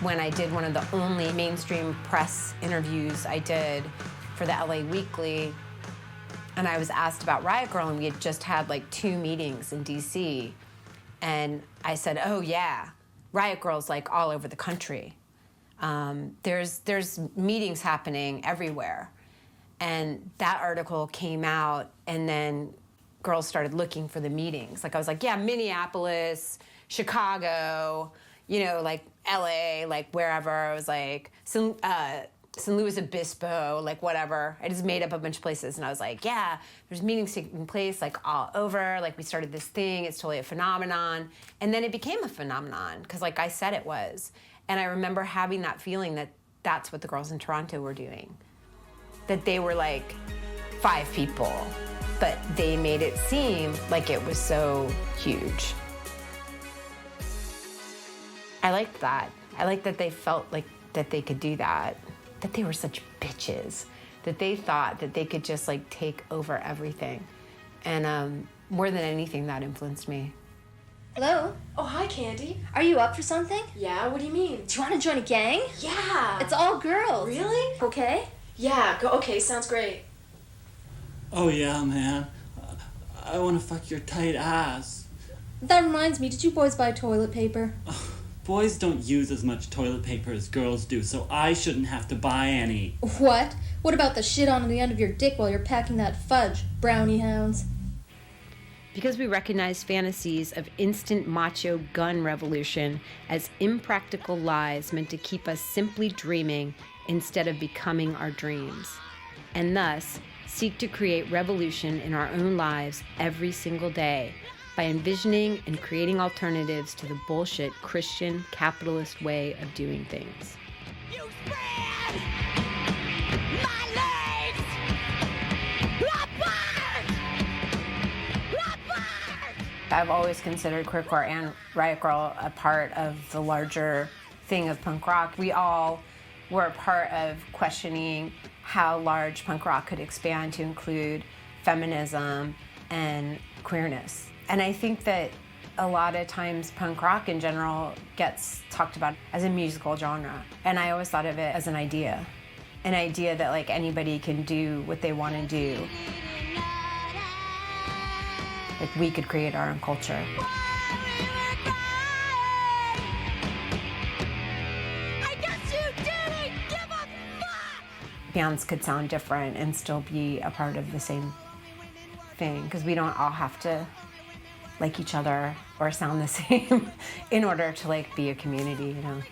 when I did one of the only mainstream press interviews I did for the LA Weekly, and I was asked about Riot Grrrl, and we had just had like 2 meetings in DC, and I said, oh yeah, Riot Grrrl's like all over the country. There's meetings happening everywhere. And that article came out, and then girls started looking for the meetings. Like I was like, yeah, Minneapolis, Chicago, you know, like LA, like wherever. I was like, San Luis Obispo, like whatever. I just made up a bunch of places, and I was like, yeah, there's meetings taking place like all over. Like we started this thing, it's totally a phenomenon. And then it became a phenomenon, because like I said it was. And I remember having that feeling that that's what the girls in Toronto were doing. That they were like 5 people, but they made it seem like it was so huge. I liked that. I liked that they felt like that they could do that, that they were such bitches, that they thought that they could just like take over everything. And more than anything, that influenced me. Hello? Oh, hi, Candy. Are you up for something? Yeah, what do you mean? Do you want to join a gang? Yeah. It's all girls. Really? Okay. Yeah, go. Okay, sounds great. Oh yeah, man. I want to fuck your tight ass. That reminds me, did you boys buy toilet paper? Boys don't use as much toilet paper as girls do, so I shouldn't have to buy any. What? What about the shit on the end of your dick while you're packing that fudge, brownie hounds? Because we recognize fantasies of instant macho gun revolution as impractical lies meant to keep us simply dreaming instead of becoming our dreams, and thus seek to create revolution in our own lives every single day by envisioning and creating alternatives to the bullshit Christian capitalist way of doing things. You spread my legs apart! I've always considered Queercore and Riot Grrrl a part of the larger thing of punk rock. We all were a part of questioning how large punk rock could expand to include feminism and queerness. And I think that a lot of times punk rock in general gets talked about as a musical genre. And I always thought of it as an idea that like anybody can do what they want to do. Like we could create our own culture. Bands could sound different and still be a part of the same thing, because we don't all have to like each other or sound the same in order to like be a community, you know.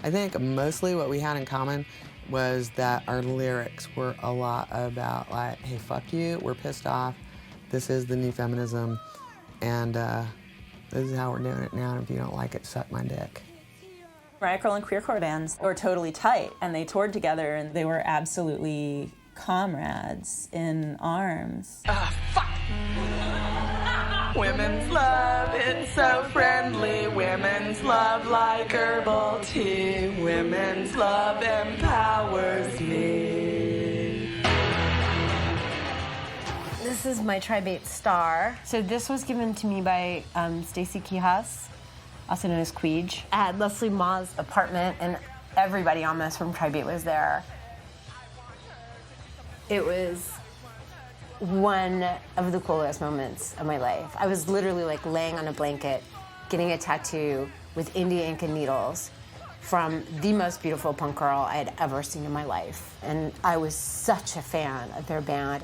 I think mostly what we had in common was that our lyrics were a lot about like, hey, fuck you, we're pissed off, this is the new feminism, and this is how we're doing it now, and if you don't like it, suck my dick. Riot Grrrl and Queercore bands were totally tight, and they toured together, and they were absolutely comrades in arms. Fuck! Women's love, it's so friendly. Women's love like herbal tea. Women's love empowers me. This is my Tri-Bait star. So this was given to me by Stacy Quijas, also known as Queej, at Leslie Ma's apartment, and everybody almost from Tri-Bait was there. It was one of the coolest moments of my life. I was literally like laying on a blanket, getting a tattoo with India ink and needles from the most beautiful punk girl I had ever seen in my life. And I was such a fan of their band.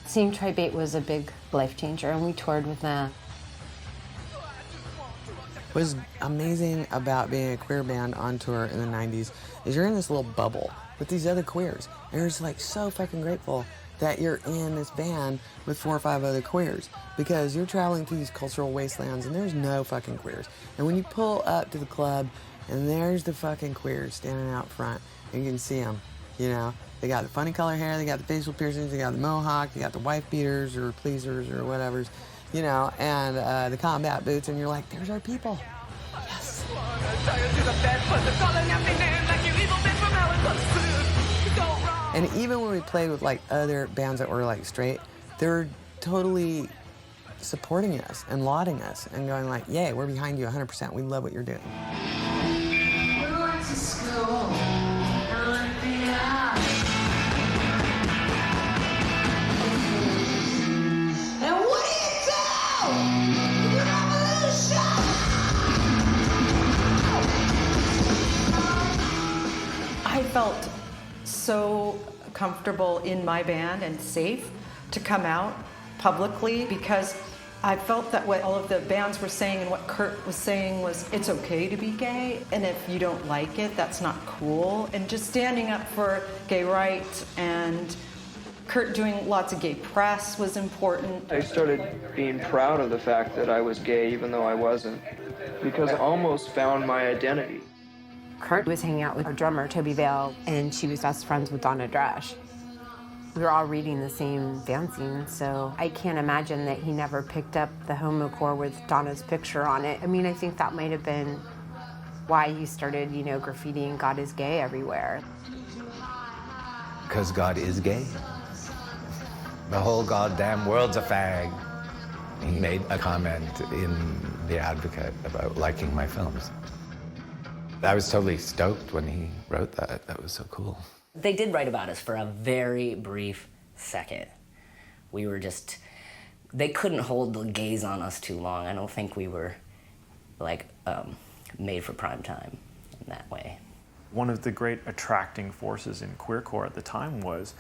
Seeing Tri-Bait was a big life changer, and we toured with them. What was amazing about being a queer band on tour in the 90s is you're in this little bubble with these other queers. And you're just like so fucking grateful that you're in this band with 4 or 5 other queers, because you're traveling through these cultural wastelands and there's no fucking queers. And when you pull up to the club and there's the fucking queers standing out front, and you can see them, you know, they got the funny color hair, they got the facial piercings, they got the mohawk, they got the wife beaters or pleasers or whatever's, you know, and the combat boots, and you're like, there's our people. Yes. And even when we played with like other bands that were like straight, they're totally supporting us and lauding us and going like, yay, we're behind you 100%. We love what you're doing. We went to school in Olympia. And what do you do? Revolution! I felt so comfortable in my band and safe to come out publicly because I felt that what all of the bands were saying and what Kurt was saying was it's okay to be gay, and if you don't like it, that's not cool. And just standing up for gay rights and Kurt doing lots of gay press was important. I started being proud of the fact that I was gay even though I wasn't, because I almost found my identity. Kurt was hanging out with our drummer, Toby Vale, and she was best friends with Donna Dresch. We were all reading the same fanzine, so I can't imagine that he never picked up the homocore with Donna's picture on it. I mean, I think that might have been why he started, you know, graffitiing God is gay everywhere. Because God is gay. The whole goddamn world's a fag. He made a comment in The Advocate about liking my films. I was totally stoked when he wrote that. That was so cool. They did write about us for a very brief second. We were just, they couldn't hold the gaze on us too long. I don't think we were like made for prime time in that way. One of the great attracting forces in queercore at the time was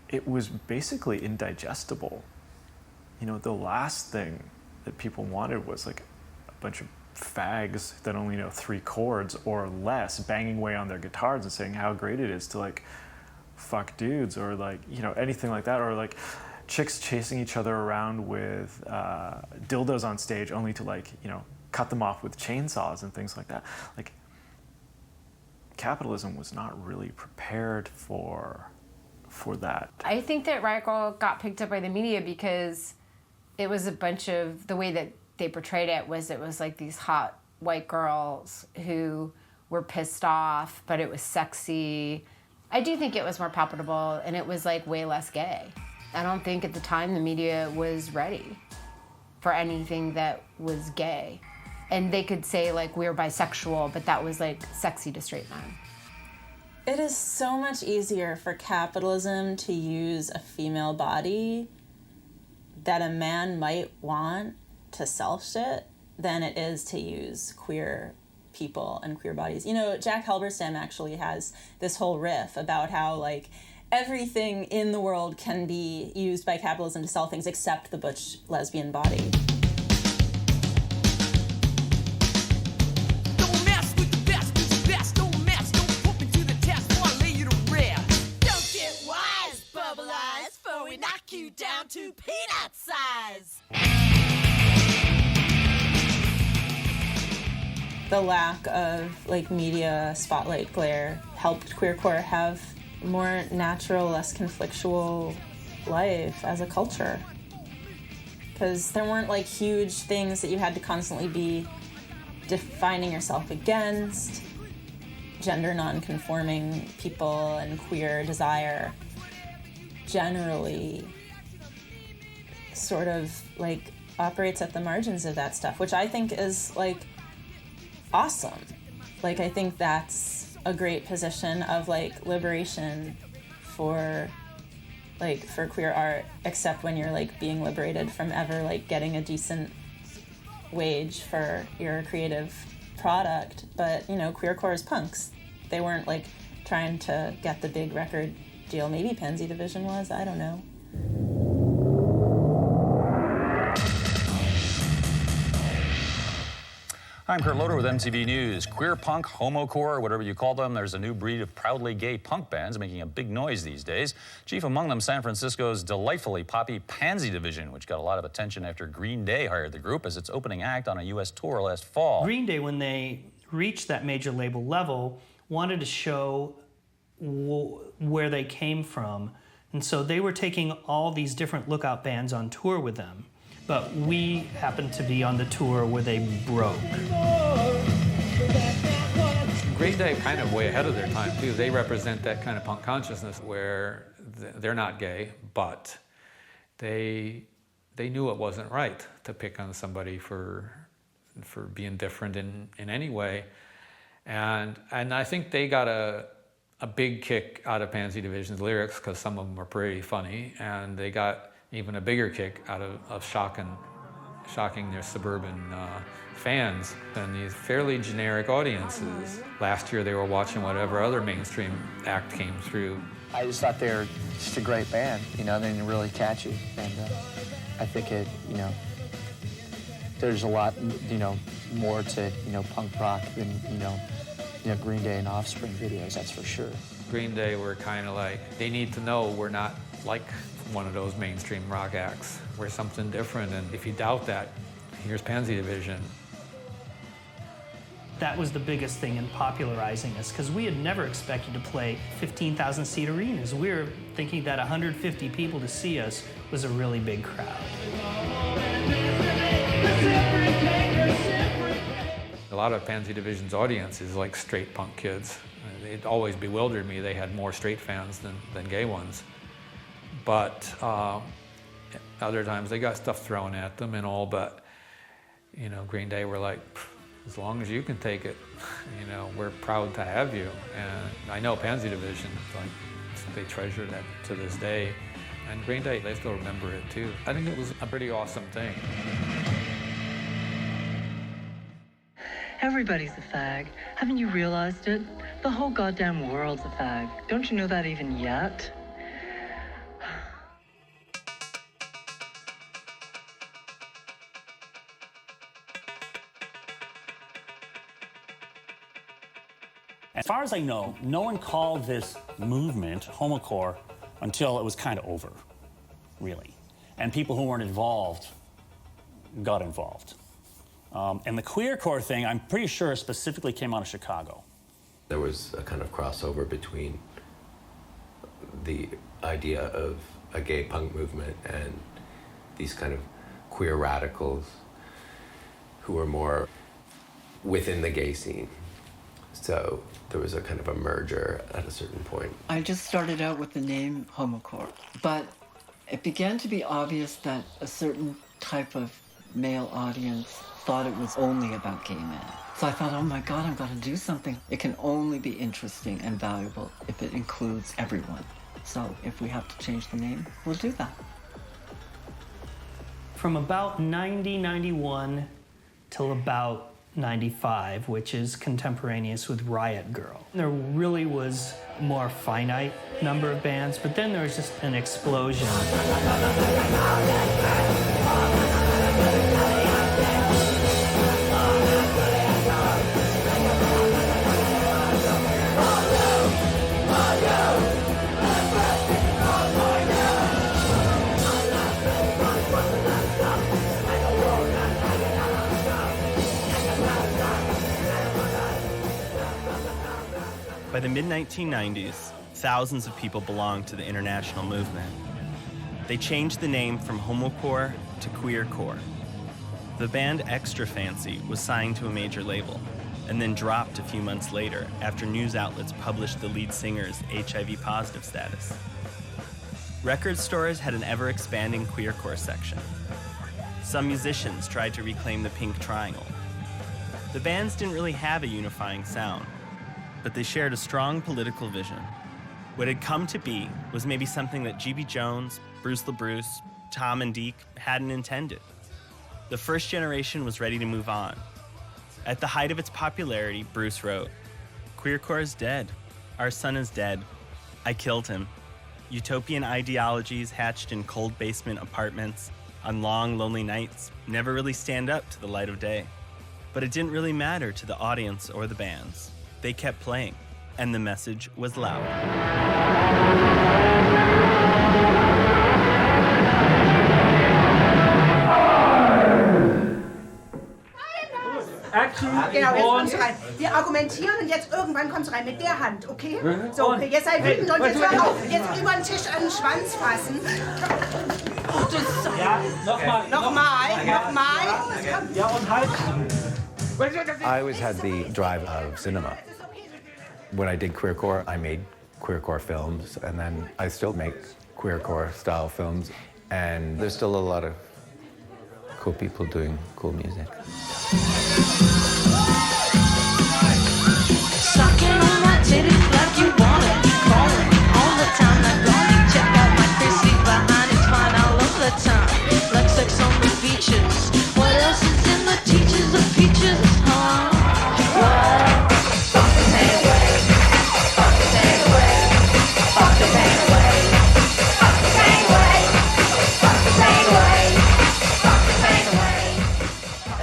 it was basically indigestible. You know, the last thing that people wanted was like a bunch of fags that only know 3 chords or less banging away on their guitars and saying how great it is to like fuck dudes or like, you know, anything like that, or like chicks chasing each other around with dildos on stage only to like, you know, cut them off with chainsaws and things like that. Like, capitalism was not really prepared for that. I think that Riot Girl got picked up by the media because it was a bunch of, the way that they portrayed it was like these hot white girls who were pissed off, but it was sexy. I do think it was more palpable and it was like way less gay. I don't think at the time the media was ready for anything that was gay. And they could say like we were bisexual, but that was like sexy to straight men. It is so much easier for capitalism to use a female body that a man might want to sell shit than it is to use queer people and queer bodies. You know, Jack Halberstam actually has this whole riff about how like everything in the world can be used by capitalism to sell things except the butch lesbian body. Down to peanut size. The lack of like media spotlight glare helped queercore have more natural, less conflictual life as a culture. Because there weren't like huge things that you had to constantly be defining yourself against. Gender non-conforming people and queer desire generally sort of like operates at the margins of that stuff, which I think is like awesome. Like I think that's a great position of like liberation for queer art, except when you're like being liberated from ever like getting a decent wage for your creative product. But you know, queercore is punks. They weren't like trying to get the big record deal. Maybe Pansy Division was, I don't know. I'm Kurt Loder with MTV News. Queer punk, homocore, whatever you call them, there's a new breed of proudly gay punk bands making a big noise these days. Chief among them, San Francisco's delightfully poppy Pansy Division, which got a lot of attention after Green Day hired the group as its opening act on a U.S. tour last fall. Green Day, when they reached that major label level, wanted to show where they came from. And so they were taking all these different Lookout bands on tour with them. But we happened to be on the tour where they broke. Green Day kind of way ahead of their time, too. They represent that kind of punk consciousness where they're not gay, but they they knew it wasn't right to pick on somebody for being different in any way. And I think they got a big kick out of Pansy Division's lyrics because some of them were pretty funny, and they got even a bigger kick out of shocking their suburban fans and these fairly generic audiences. Last year they were watching whatever other mainstream act came through. I just thought they were just a great band, you know, they're really catchy. And I think it, you know, there's a lot, you know, more to, you know, punk rock than, you know, Green Day and Offspring videos, that's for sure. Green Day were kind of like, they need to know we're not like one of those mainstream rock acts. We're something different, and if you doubt that, here's Pansy Division. That was the biggest thing in popularizing us, because we had never expected to play 15,000-seat arenas. We were thinking that 150 people to see us was a really big crowd. A lot of Pansy Division's audience is like straight punk kids. It always bewildered me they had more straight fans than gay ones. But other times they got stuff thrown at them and all, but, you know, Green Day were like, as long as you can take it, you know, we're proud to have you. And I know Pansy Division, like, they treasure that to this day. And Green Day, they still remember it too. I think it was a pretty awesome thing. Everybody's a fag. Haven't you realized it? The whole goddamn world's a fag. Don't you know that even yet? As far as I know, no one called this movement homocore until it was kind of over, really. And people who weren't involved got involved. And the queercore thing, I'm pretty sure specifically came out of Chicago. There was a kind of crossover between the idea of a gay punk movement and these kind of queer radicals who were more within the gay scene. So there was a kind of a merger at a certain point. I just started out with the name homocore, but it began to be obvious that a certain type of male audience thought it was only about gay men. So I thought, oh my God, I've got to do something. It can only be interesting and valuable if it includes everyone. So if we have to change the name, we'll do that. From about 90, 91 till about 95, which is contemporaneous with Riot Girl. There really was a more finite number of bands, but then there was just an explosion. By the mid-1990s, thousands of people belonged to the international movement. They changed the name from homocore to queercore. The band Extra Fancy was signed to a major label and then dropped a few months later after news outlets published the lead singer's HIV-positive status. Record stores had an ever-expanding queercore section. Some musicians tried to reclaim the pink triangle. The bands didn't really have a unifying sound, but they shared a strong political vision. What had come to be was maybe something that G.B. Jones, Bruce LaBruce, Tom and Deke hadn't intended. The first generation was ready to move on. At the height of its popularity, Bruce wrote, "Queercore is dead. Our son is dead. I killed him. Utopian ideologies hatched in cold basement apartments on long, lonely nights never really stand up to the light of day. But it didn't really matter to the audience or the bands. They kept playing, and the message was loud." Genau, jetzt kommst du rein. Wir argumentieren und jetzt irgendwann kommst du rein mit der Hand, okay? So, okay, jetzt sei wütend und jetzt hör auf. Jetzt über den Tisch an den Schwanz fassen. Ja, nochmal. Ja, und halt. I always had the drive of cinema. When I did Queercore, I made Queercore films, and then I still make Queercore style films. And there's still a lot of cool people doing cool music. Sucking on my titties like you wanna be calling all the time. Like Blondie, check out my Chrissy behind. It's fine all of the time. Like sex on the beaches. What else is in the teachers of peaches, huh? What? Fuck the pain away. Fuck the pain away. Fuck the pain away. Fuck the pain away. Fuck the pain away. Fuck the pain away.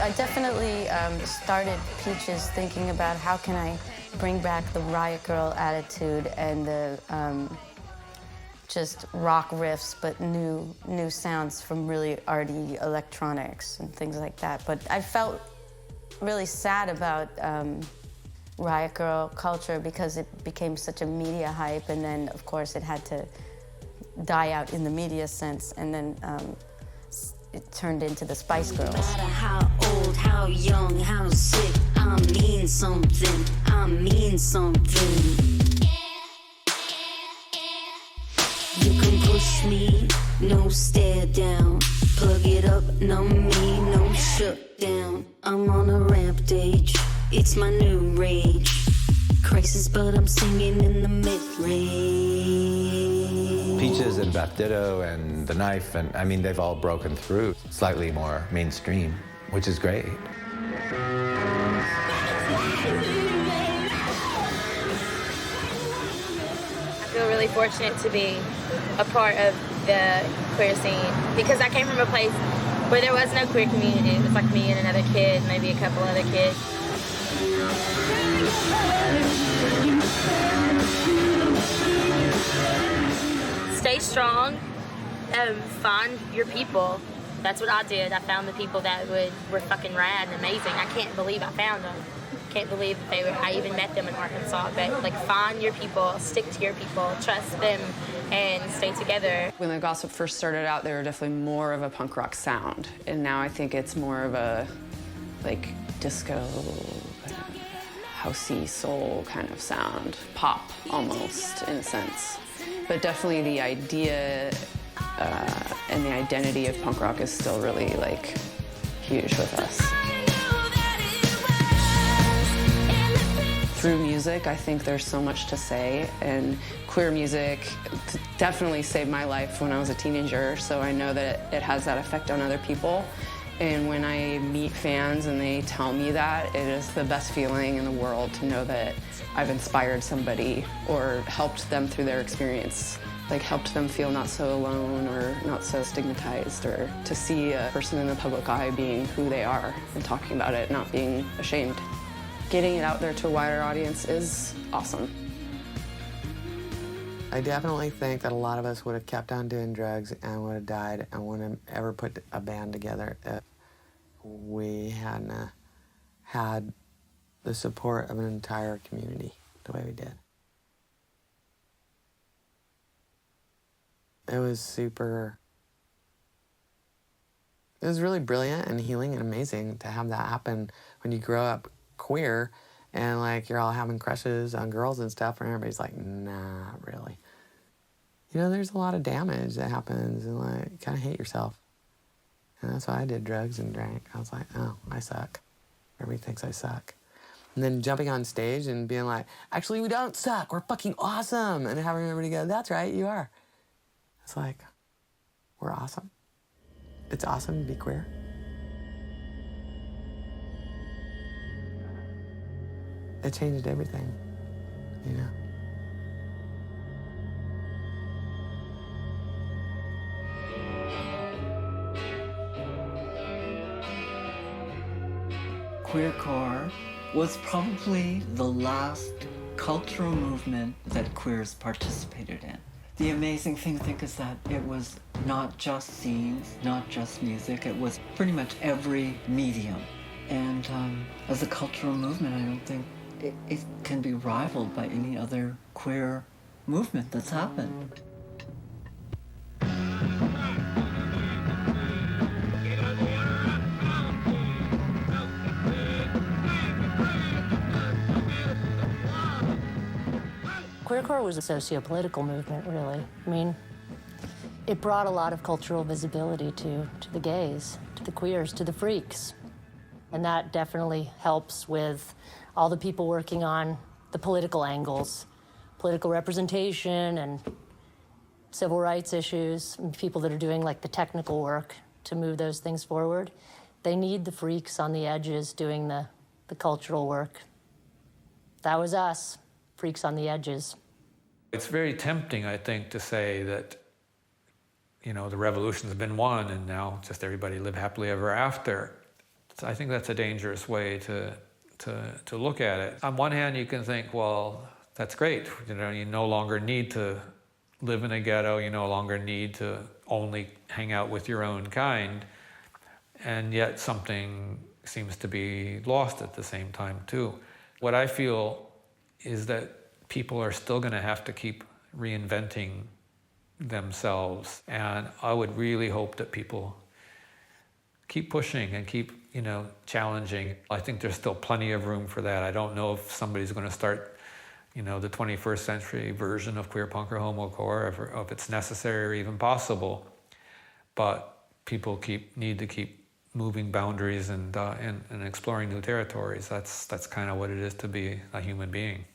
I definitely started Peaches thinking about how can I bring back the Riot Girl attitude and the just rock riffs, but new sounds from really arty electronics and things like that. But I felt really sad about Riot Girl culture because it became such a media hype, and then of course it had to die out in the media sense, and then it turned into the Spice Girls. No matter how old, how young, how sick, I mean something, I mean something. You can push me, no stare down. Plug it up, no me, no shut down. I'm on a rampage, it's my new rage. Crisis, but I'm singing in the mid-range. Peaches and Beth Ditto and The Knife, and I mean, they've all broken through slightly more mainstream, which is great. I feel really fortunate to be a part of the queer scene because I came from a place where there was no queer community. It was like me and another kid, maybe a couple other kids. Stay strong, find your people. That's what I did. I found the people that were fucking rad and amazing. I can't believe I found them. Can't believe that I even met them in Arkansas. But like, find your people, stick to your people, trust them, and stay together. When the Gossip first started out, they were definitely more of a punk rock sound, and now I think it's more of a like disco, housey soul kind of sound, pop almost in a sense. But definitely the idea and the identity of punk rock is still really like huge with us. Through music, I think there's so much to say, and queer music definitely saved my life when I was a teenager, so I know that it has that effect on other people. And when I meet fans and they tell me that, it is the best feeling in the world to know that I've inspired somebody or helped them through their experience, like helped them feel not so alone or not so stigmatized, or to see a person in the public eye being who they are and talking about it, not being ashamed. Getting it out there to a wider audience is awesome. I definitely think that a lot of us would have kept on doing drugs and would have died and wouldn't have ever put a band together if we hadn't had the support of an entire community the way we did. It was really brilliant and healing and amazing to have that happen when you grow up queer and like you're all having crushes on girls and stuff, and everybody's like, nah, really. You know, there's a lot of damage that happens, and like, you kind of hate yourself. And that's why I did drugs and drank. I was like, oh, I suck. Everybody thinks I suck. And then jumping on stage and being like, actually, we don't suck. We're fucking awesome. And having everybody go, that's right, you are. It's like, we're awesome. It's awesome to be queer. It changed everything, you know? Queercore was probably the last cultural movement that queers participated in. The amazing thing, I think, is that it was not just scenes, not just music, it was pretty much every medium. And as a cultural movement, I don't think it can be rivaled by any other queer movement that's happened. Queercore was a socio-political movement, really. I mean, it brought a lot of cultural visibility to the gays, to the queers, to the freaks. And that definitely helps with all the people working on the political angles, political representation and civil rights issues, and people that are doing like the technical work to move those things forward. They need the freaks on the edges doing the cultural work. That was us, freaks on the edges. It's very tempting, I think, to say that, you know, the revolution's been won and now just everybody live happily ever after. So I think that's a dangerous way to look at it. On one hand, you can think, well, that's great. You know, you no longer need to live in a ghetto. You no longer need to only hang out with your own kind. And yet something seems to be lost at the same time, too. What I feel is that people are still going to have to keep reinventing themselves. And I would really hope that people keep pushing and keep, you know, challenging. I think there's still plenty of room for that. I don't know if somebody's going to start, you know, the 21st century version of queer punk or homocore, if it's necessary or even possible. But people need to keep moving boundaries and exploring new territories. That's kind of what it is to be a human being.